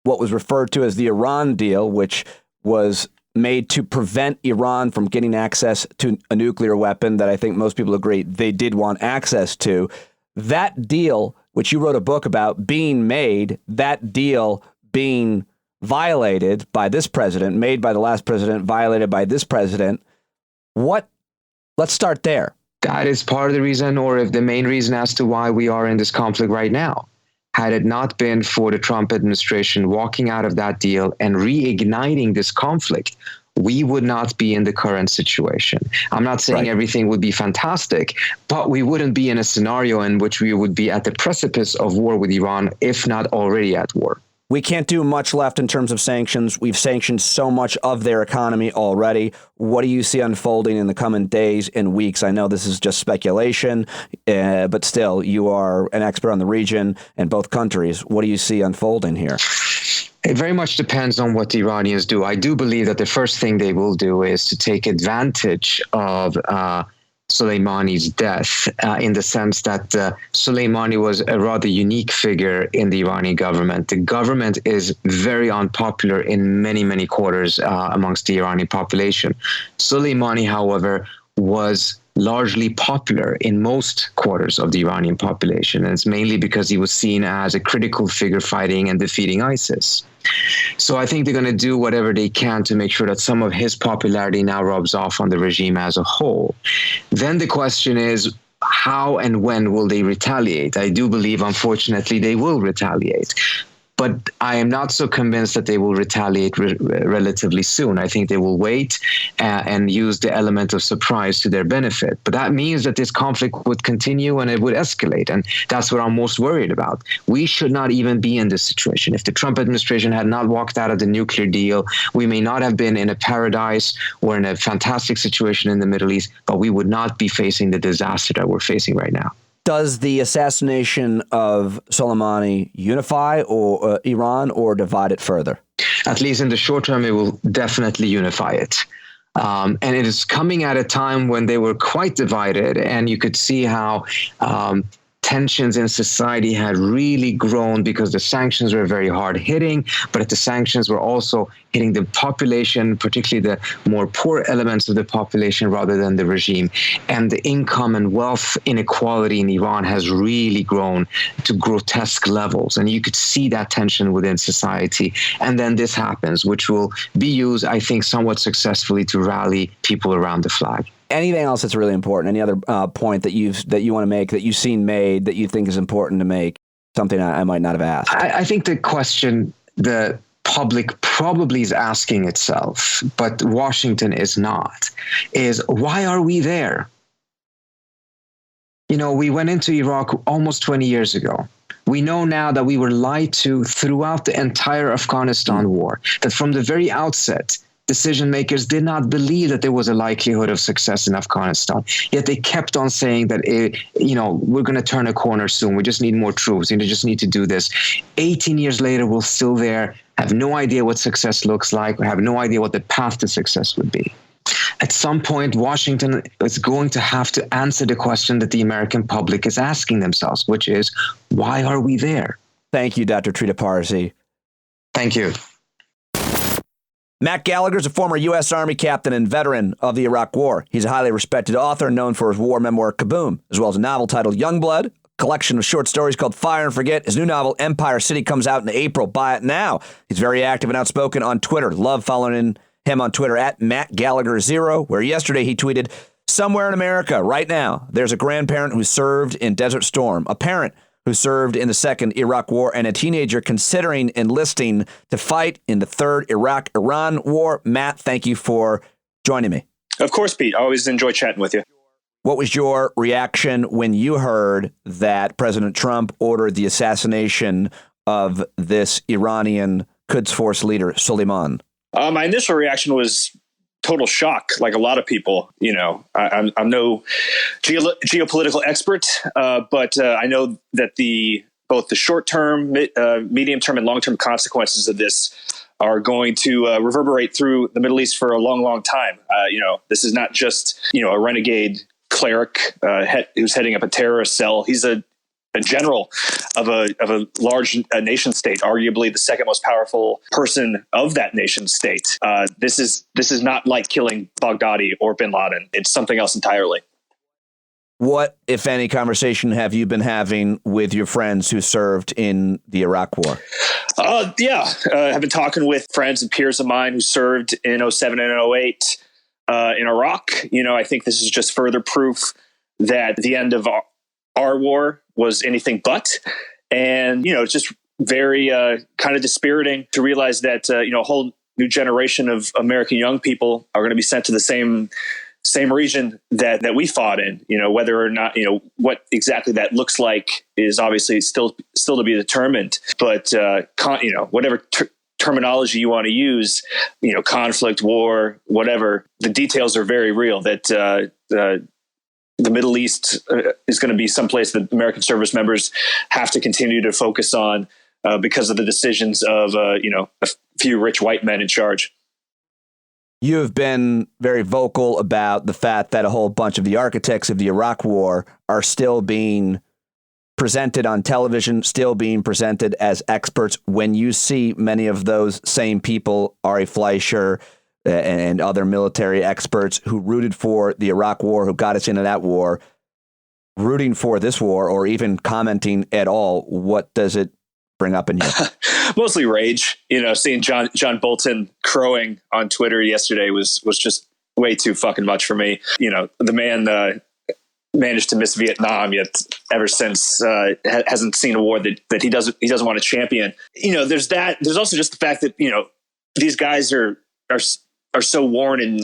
what was referred to as the Iran deal, which was made to prevent Iran from getting access to a nuclear weapon that I think most people agree they did want access to, that deal, which you wrote a book about being made, that deal being violated by this president, made by the last president, violated by this president. Let's start there. That is part of the reason, or if the main reason as to why we are in this conflict right now. Had it not been for the Trump administration walking out of that deal and reigniting this conflict, we would not be in the current situation. I'm not saying everything would be fantastic, but we wouldn't be in a scenario in which we would be at the precipice of war with Iran, if not already at war. We can't do much left in terms of sanctions. We've sanctioned so much of their economy already. What do you see unfolding in the coming days and weeks? I know this is just speculation, but still, you are an expert on the region and both countries. What do you see unfolding here? It very much depends on what the Iranians do. I do believe that the first thing they will do is to take advantage of Soleimani's death, in the sense that Soleimani was a rather unique figure in the Iranian government. The government is very unpopular in many, many quarters amongst the Iranian population. Soleimani, however, was largely popular in most quarters of the Iranian population, and it's mainly because he was seen as a critical figure fighting and defeating ISIS. So I think they're going to do whatever they can to make sure that some of his popularity now rubs off on the regime as a whole. Then the question is, how and when will they retaliate? I do believe, unfortunately, they will retaliate. But I am not so convinced that they will retaliate relatively soon. I think they will wait and use the element of surprise to their benefit. But that means that this conflict would continue and it would escalate. And that's what I'm most worried about. We should not even be in this situation. If the Trump administration had not walked out of the nuclear deal, we may not have been in a paradise or in a fantastic situation in the Middle East, but we would not be facing the disaster that we're facing right now. Does the assassination of Soleimani unify or Iran or divide it further? At least in the short term, it will definitely unify it. And it is coming at a time when they were quite divided, and you could see how tensions in society had really grown because the sanctions were very hard hitting, but the sanctions were also hitting the population, particularly the more poor elements of the population rather than the regime. And the income and wealth inequality in Iran has really grown to grotesque levels. And you could see that tension within society. And then this happens, which will be used, I think, somewhat successfully to rally people around the flag. Anything else that's really important? Any other point that you want to make, that you've seen made, that you think is important to make? Something I might not have asked. I think the question the public probably is asking itself, but Washington is not, is why are we there? You know, we went into Iraq almost 20 years ago. We know now that we were lied to throughout the entire Afghanistan war, that from the very outset, decision makers did not believe that there was a likelihood of success in Afghanistan. Yet they kept on saying that, we're going to turn a corner soon. We just need more troops. We just need to do this. 18 years later, we're still there, have no idea what success looks like, have no idea what the path to success would be. At some point, Washington is going to have to answer the question that the American public is asking themselves, which is, why are we there? Thank you, Dr. Trita Parsi. Thank you. Matt Gallagher is a former U.S. Army captain and veteran of the Iraq War. He's a highly respected author known for his war memoir, Kaboom, as well as a novel titled Youngblood, a collection of short stories called Fire and Forget. His new novel, Empire City, comes out in April. Buy it now. He's very active and outspoken on Twitter. Love following him on Twitter at MattGallagher0, where yesterday he tweeted, "Somewhere in America right now, there's a grandparent who served in Desert Storm, a parent who served in the Second Iraq War, and a teenager considering enlisting to fight in the Third Iraq-Iran War." Matt, thank you for joining me. Of course, Pete. I always enjoy chatting with you. What was your reaction when you heard that President Trump ordered the assassination of this Iranian Quds Force leader, Soleimani? My initial reaction was total shock, like a lot of people. I'm no geopolitical expert, but I know that both the short-term, medium-term, and long-term consequences of this are going to reverberate through the Middle East for a long, long time. This is not just a renegade cleric who's heading up a terrorist cell. He's a general of a large nation state, arguably the second most powerful person of that nation state. This is not like killing Baghdadi or bin Laden. It's something else entirely. What, if any, conversation have you been having with your friends who served in the Iraq War? I've been talking with friends and peers of mine who served in 2007 and 2008 in Iraq. I think this is just further proof that the end of our war was anything but. And, it's just very kind of dispiriting to realize that, a whole new generation of American young people are going to be sent to the same region that we fought in. Whether or not, what exactly that looks like is obviously still to be determined. But, whatever terminology you want to use, conflict, war, whatever, the details are very real that the Middle East is going to be someplace that American service members have to continue to focus on because of the decisions of, a few rich white men in charge. You have been very vocal about the fact that a whole bunch of the architects of the Iraq War are still being presented on television, still being presented as experts. When you see many of those same people, Ari Fleischer and other military experts who rooted for the Iraq War, who got us into that war, rooting for this war, or even commenting at all, what does it bring up in you? Mostly rage. Seeing John Bolton crowing on Twitter yesterday was just way too fucking much for me. The man managed to miss Vietnam, yet ever since hasn't seen a war that he doesn't want to champion. There's that. There's also just the fact that these guys are so worn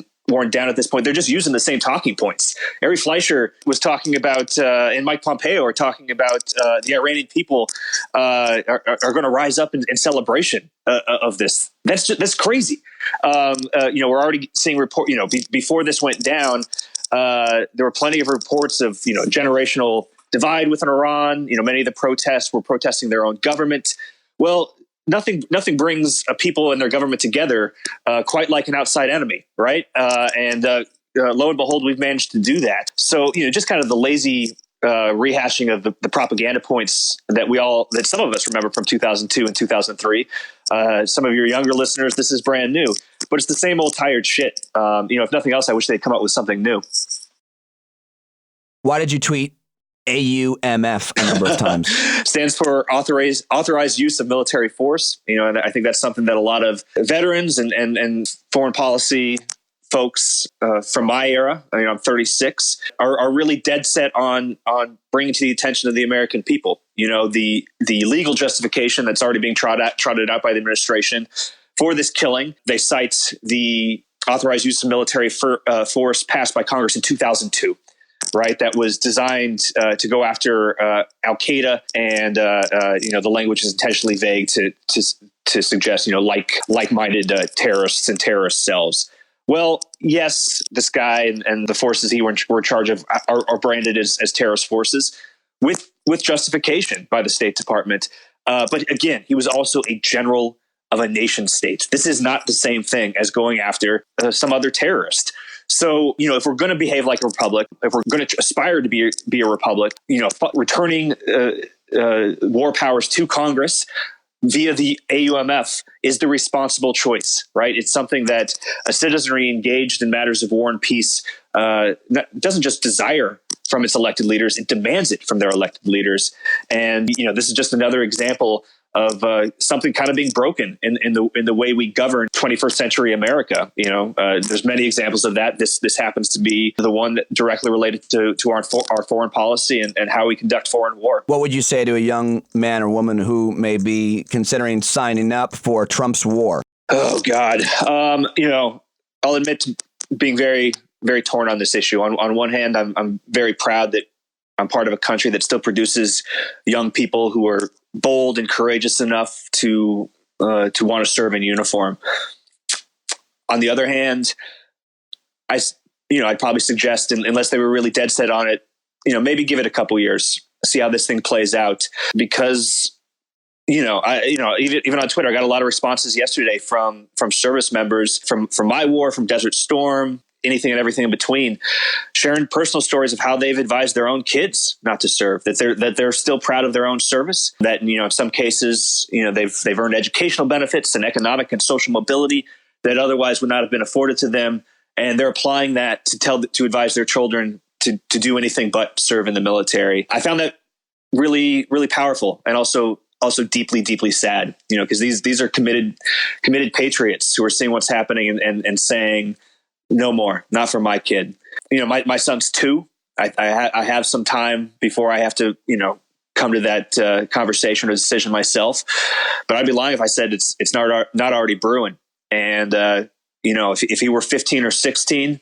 down at this point. They're just using the same talking points. Ari Fleischer was talking about, and Mike Pompeo are talking about the Iranian people are going to rise up in celebration of this. That's crazy. We're already seeing before this went down, there were plenty of reports of generational divide within Iran. Many of the protests were protesting their own government. Well, Nothing brings people and their government together quite like an outside enemy, right? And lo and behold, we've managed to do that. So, just kind of the lazy rehashing of the propaganda points that some of us remember from 2002 and 2003. Some of your younger listeners, this is brand new, but it's the same old tired shit. If nothing else, I wish they'd come up with something new. Why did you tweet AUMF a number of times? Stands for authorized use of military force. And I think that's something that a lot of veterans and foreign policy folks from my era, I'm 36, are really dead set on bringing to the attention of the American people. The legal justification that's already being trotted out by the administration for this killing. They cite the authorized use of military force passed by Congress in 2002. Right, that was designed to go after Al Qaeda, and the language is intentionally vague to suggest like-minded terrorists and terrorist cells. Well, yes, this guy and the forces he were in charge of are branded as terrorist forces with justification by the State Department. But again, he was also a general of a nation state. This is not the same thing as going after some other terrorist. So, if we're going to behave like a republic, if we're going to aspire to be a republic, returning war powers to Congress, via the AUMF is the responsible choice, right? It's something that a citizenry engaged in matters of war and peace doesn't just desire from its elected leaders, it demands it from their elected leaders. And, this is just another example of something kind of being broken in the way we govern 21st century America. There's many examples of that. This happens to be the one that directly related to our foreign policy and how we conduct foreign war. What would you say to a young man or woman who may be considering signing up for Trump's war? Oh, God. I'll admit to being very, very torn on this issue. On one hand, I'm very proud that I'm part of a country that still produces young people who are bold and courageous enough to want to serve in uniform. On the other hand, I'd probably suggest, unless they were really dead set on it, maybe give it a couple years, see how this thing plays out. Because, even on Twitter, I got a lot of responses yesterday from service members from my war, from Desert Storm, anything and everything in between, sharing personal stories of how they've advised their own kids not to serve, that they're still proud of their own service, that, in some cases, they've earned educational benefits and economic and social mobility that otherwise would not have been afforded to them. And they're applying that to advise their children to do anything but serve in the military. I found that really, really powerful and also deeply, deeply sad, because these are committed patriots who are seeing what's happening and saying, no more, not for my kid. My son's 2. I have some time before I have to, come to that conversation or decision myself. But I'd be lying if I said it's not already brewing. And if he were 15 or 16,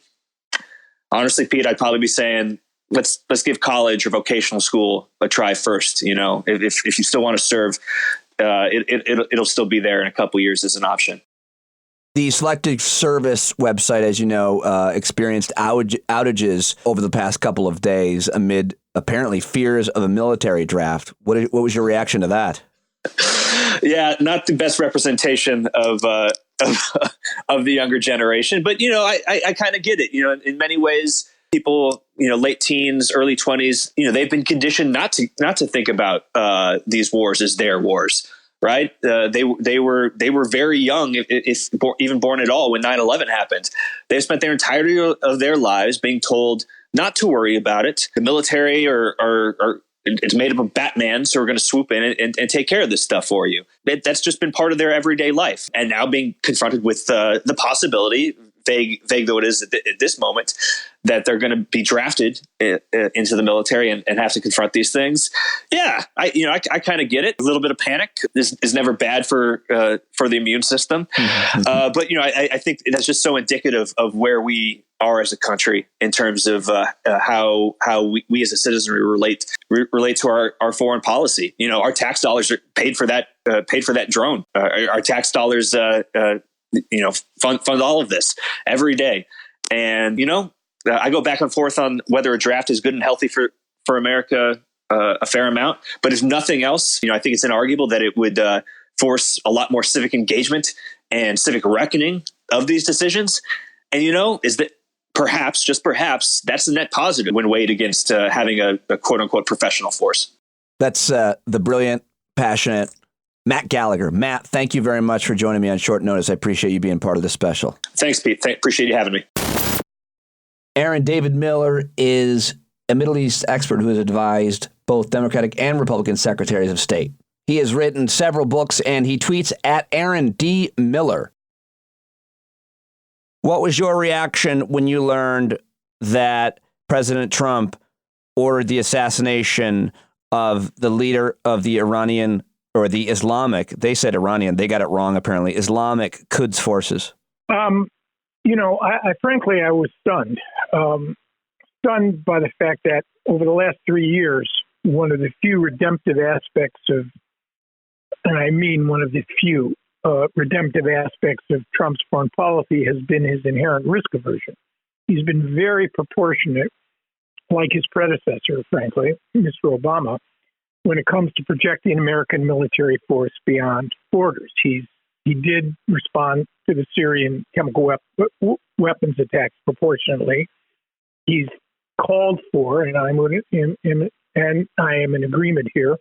honestly, Pete, I'd probably be saying, let's give college or vocational school a try first. If you still want to serve, it'll still be there in a couple years as an option. The Selective Service website, as you know, experienced outages over the past couple of days amid apparently fears of a military draft. What was your reaction to that? Yeah, not the best representation of the younger generation, but I kind of get it. In many ways, people, late teens, early 20s, they've been conditioned not to think about these wars as their wars. Right. They were very young, if even born at all, when 9/11 happened. They've spent their entirety of their lives being told not to worry about it. The military it's made up of Batmans who are going to swoop in and take care of this stuff for you. That's just been part of their everyday life. And now being confronted with the possibility, vague though it is at this moment, that they're going to be drafted into the military and have to confront these things. Yeah, I kind of get it. A little bit of panic is never bad for the immune system. But I think that's just so indicative of where we are as a country in terms of how we as a citizenry relate to our foreign policy. Our tax dollars are paid for that drone. Our tax dollars fund all of this every day. And I go back and forth on whether a draft is good and healthy for America a fair amount. But if nothing else, I think it's inarguable that it would force a lot more civic engagement and civic reckoning of these decisions. And is that perhaps, just perhaps, that's the net positive when weighed against having a quote unquote professional force. That's the brilliant, passionate Matt Gallagher. Matt, thank you very much for joining me on short notice. I appreciate you being part of this special. Thanks, Pete. Appreciate you having me. Aaron David Miller is a Middle East expert who has advised both Democratic and Republican secretaries of state. He has written several books, and he tweets at Aaron D. Miller. What was your reaction when you learned that President Trump ordered the assassination of the leader of the Iranian or the Islamic, they said Iranian, they got it wrong apparently, Islamic Quds forces? I frankly, I was stunned. Stunned by the fact that over the last 3 years, one of the few redemptive aspects of, and I mean one of the few redemptive aspects of Trump's foreign policy has been his inherent risk aversion. He's been very proportionate, like his predecessor, frankly, Mr. Obama, when it comes to projecting American military force beyond borders. He did respond to the Syrian chemical weapons attacks proportionately. He's called for, and I am in agreement here,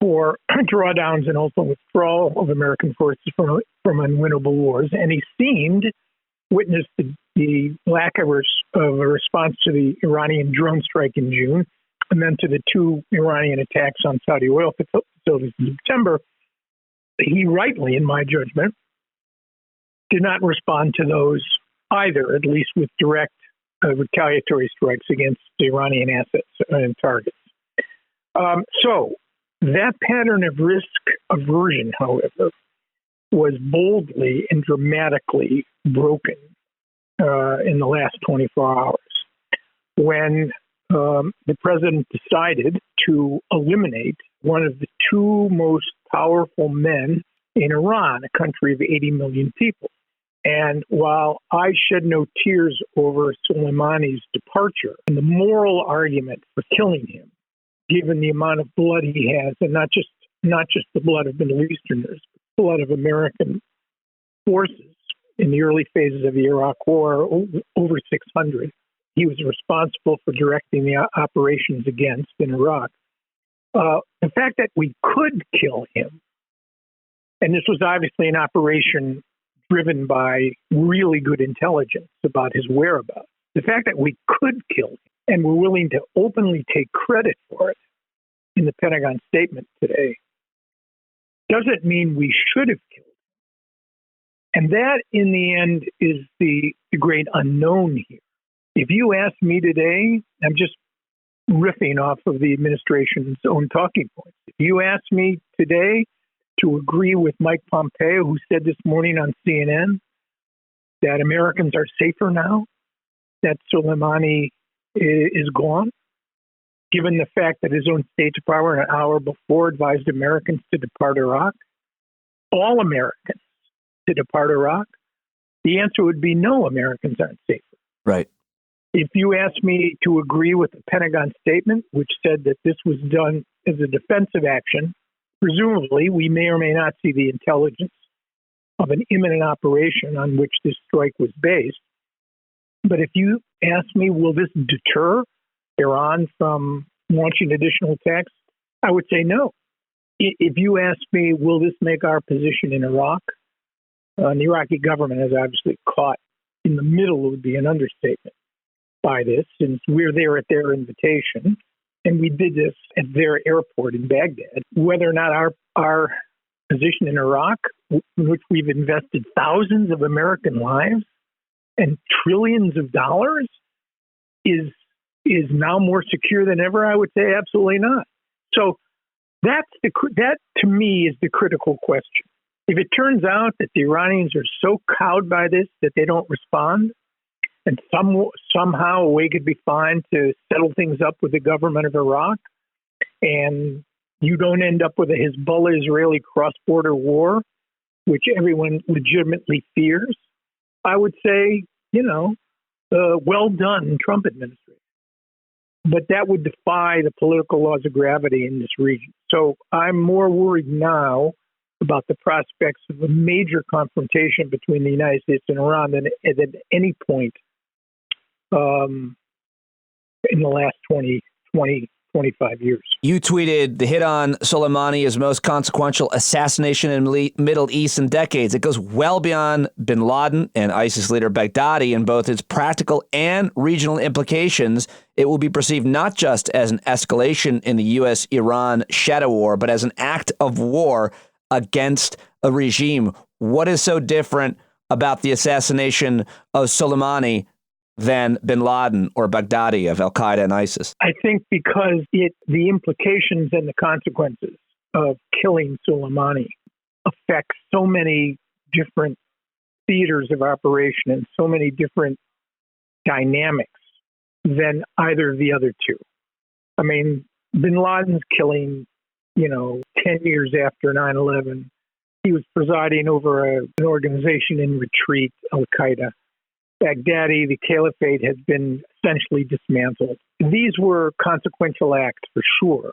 for drawdowns and ultimate withdrawal of American forces from unwinnable wars. And he witnessed the lack of a response to the Iranian drone strike in June, and then to the two Iranian attacks on Saudi oil facilities in September. He rightly, in my judgment, did not respond to those either, at least with direct retaliatory strikes against Iranian assets and targets. So that pattern of risk aversion, however, was boldly and dramatically broken in the last 24 hours when the president decided to eliminate one of the two most powerful men in Iran, a country of 80 million people. And while I shed no tears over Soleimani's departure and the moral argument for killing him, given the amount of blood he has, and not just the blood of Middle Easterners, but blood of American forces in the early phases of the Iraq War, over 600. He was responsible for directing the operations against in Iraq. The fact that we could kill him, and this was obviously an operation driven by really good intelligence about his whereabouts, the fact that we could kill him and were willing to openly take credit for it in the Pentagon statement today doesn't mean we should have killed him. And that, in the end, is the great unknown here. If you ask me today, I'm just riffing off of the administration's own talking points. If you ask me today to agree with Mike Pompeo, who said this morning on CNN that Americans are safer now, that Soleimani is gone, given the fact that his own State Department an hour before advised Americans to depart Iraq, all Americans to depart Iraq, the answer would be no, Americans aren't safer. Right. If you ask me to agree with the Pentagon statement, which said that this was done as a defensive action, presumably we may or may not see the intelligence of an imminent operation on which this strike was based. But if you ask me, will this deter Iran from launching additional attacks? I would say no. If you ask me, will this make our position in Iraq? The Iraqi government has obviously caught in the middle, would be an understatement, by this, since we're there at their invitation, and we did this at their airport in Baghdad. Whether or not our position in Iraq, in which we've invested thousands of American lives and trillions of dollars, is now more secure than ever, I would say absolutely not. So that to me is the critical question. If it turns out that the Iranians are so cowed by this that they don't respond, and somehow a way could be found to settle things up with the government of Iraq, and you don't end up with a Hezbollah-Israeli cross-border war, which everyone legitimately fears, I would say, well done, Trump administration. But that would defy the political laws of gravity in this region. So I'm more worried now about the prospects of a major confrontation between the United States and Iran than at any point in the last 25 years. You tweeted the hit on Soleimani is most consequential assassination in the Middle East in decades. It goes well beyond bin Laden and ISIS leader Baghdadi in both its practical and regional implications. It will be perceived not just as an escalation in the U.S.-Iran shadow war, but as an act of war against a regime. What is so different about the assassination of Soleimani than bin Laden or Baghdadi of al-Qaeda and ISIS? I think because the implications and the consequences of killing Soleimani affect so many different theaters of operation and so many different dynamics than either of the other two. I mean, bin Laden's killing, 10 years after 9/11, he was presiding over an organization in retreat, al-Qaeda. Baghdadi, the caliphate, has been essentially dismantled. These were consequential acts for sure.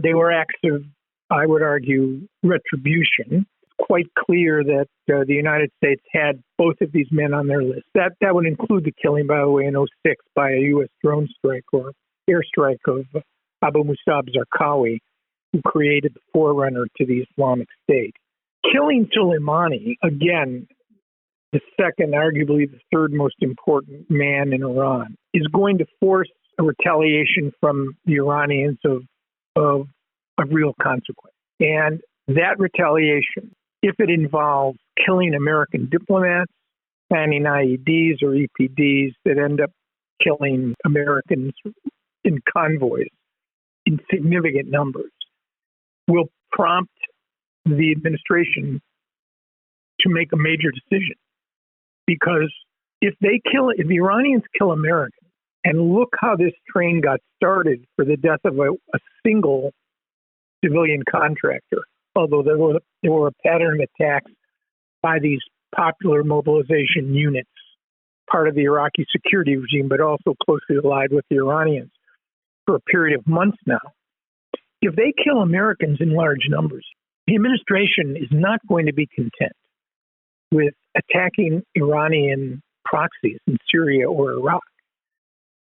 They were acts of, I would argue, retribution. It's quite clear that the United States had both of these men on their list. That would include the killing, by the way, in 2006 by a U.S. drone strike or airstrike of Abu Musab Zarqawi, who created the forerunner to the Islamic State. Killing Soleimani, again, the second, arguably the third most important man in Iran, is going to force a retaliation from the Iranians of real consequence. And that retaliation, if it involves killing American diplomats, planning IEDs or EPDs that end up killing Americans in convoys in significant numbers, will prompt the administration to make a major decision. Because if the Iranians kill Americans, and look how this train got started for the death of a single civilian contractor, although there were a pattern of attacks by these popular mobilization units, part of the Iraqi security regime, but also closely allied with the Iranians for a period of months now. If they kill Americans in large numbers, the administration is not going to be content with attacking Iranian proxies in Syria or Iraq.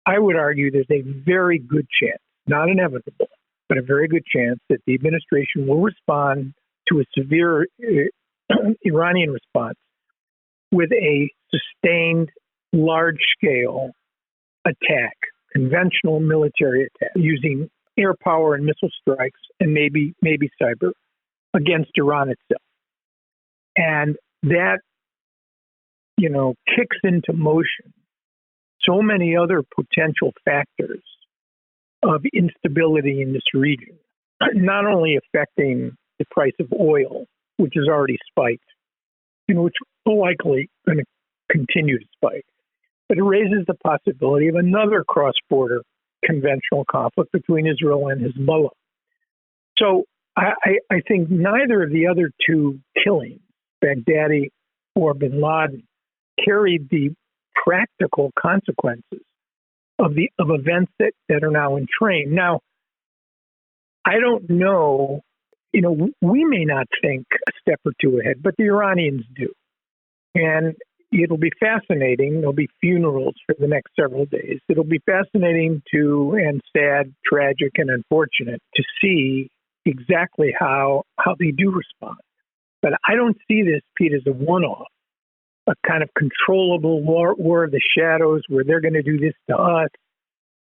I would argue there's a very good chance, not inevitable, but a very good chance that the administration will respond to a severe Iranian response with a sustained, large-scale attack, conventional military attack, using air power and missile strikes and maybe cyber against Iran itself. And that, kicks into motion so many other potential factors of instability in this region, not only affecting the price of oil, which has already spiked, which will likely going to continue to spike, but it raises the possibility of another cross-border conventional conflict between Israel and Hezbollah. So I think neither of the other two killings, Baghdadi or bin Laden, carried the practical consequences of events that are now in train. Now, I don't know, we may not think a step or two ahead, but the Iranians do. And it'll be fascinating. There'll be funerals for the next several days. It'll be fascinating and sad, tragic, and unfortunate to see exactly how they do respond. But I don't see this, Pete, as a one-off, a kind of controllable war of the shadows where they're going to do this to us.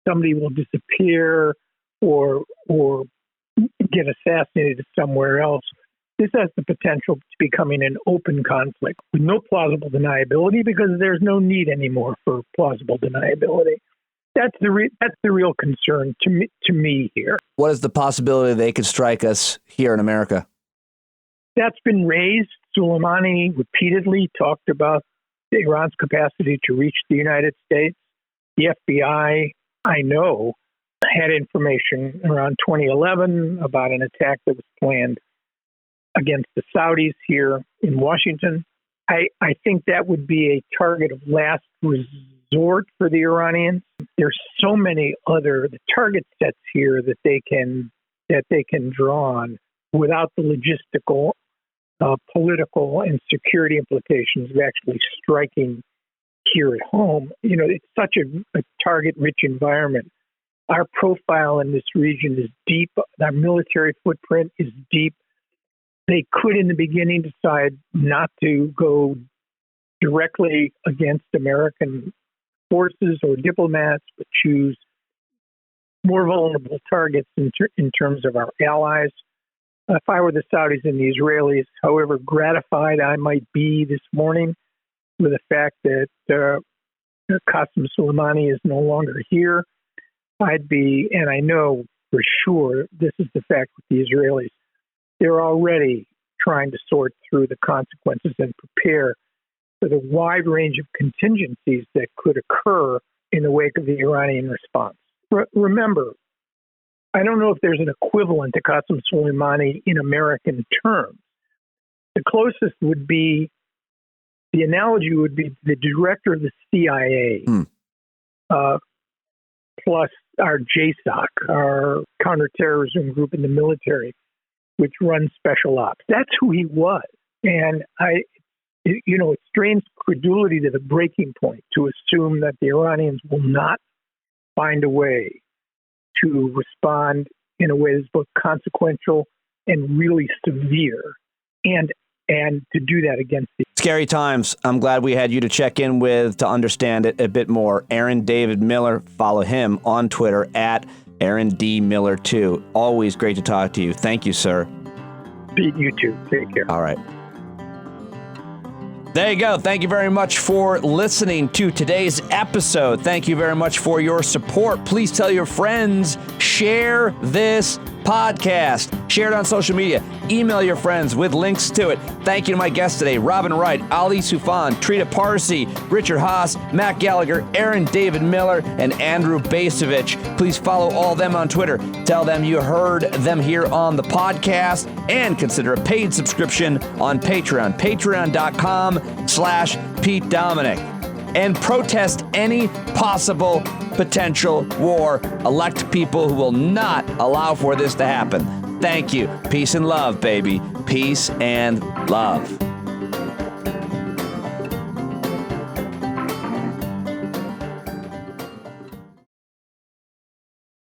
Somebody will disappear or get assassinated somewhere else. This has the potential to becoming an open conflict with no plausible deniability because there's no need anymore for plausible deniability. That's the real concern to me here. What is the possibility they could strike us here in America? That's been raised. Soleimani repeatedly talked about Iran's capacity to reach the United States. The FBI, I know, had information around 2011 about an attack that was planned against the Saudis here in Washington. I think that would be a target of last resort for the Iranians. There's so many other target sets here that they can draw on without the logistical, political, and security implications of actually striking here at home. It's such a target-rich environment. Our profile in this region is deep. Our military footprint is deep. They could, in the beginning, decide not to go directly against American forces or diplomats, but choose more vulnerable targets in terms of our allies. If I were the Saudis and the Israelis, however gratified I might be this morning with the fact that Qassem Soleimani is no longer here, I'd be, and I know for sure this is the fact with the Israelis, they're already trying to sort through the consequences and prepare for the wide range of contingencies that could occur in the wake of the Iranian response. Remember, I don't know if there's an equivalent to Qassem Soleimani in American terms. The closest would be, the analogy would be the director of the CIA, plus our JSOC, our counterterrorism group in the military, which runs special ops. That's who he was. And it strains credulity to the breaking point to assume that the Iranians will not find a way to respond in a way that's both consequential and really severe, and to do that against the Scary times. I'm glad we had you to check in with to understand it a bit more. Aaron David Miller, follow him on Twitter at Aaron D. Miller 2. Always great to talk to you. Thank you, sir. You too. Take care. All right. There you go. Thank you very much for listening to today's episode. Thank you very much for your support. Please tell your friends, share this podcast, share it on social media, email your friends with links to it. Thank you to my guests today, Robyn Wright, Ali Soufan, Trita Parsi, Richard Haas, Matt Gallagher, Aaron David Miller, and Andrew Bacevich. Please follow all of them on Twitter. Tell them you heard them here on the podcast, and consider a paid subscription on Patreon, patreon.com/Pete Dominic. And protest any possible potential war. Elect people who will not allow for this to happen. Thank you. Peace and love, baby. Peace and love.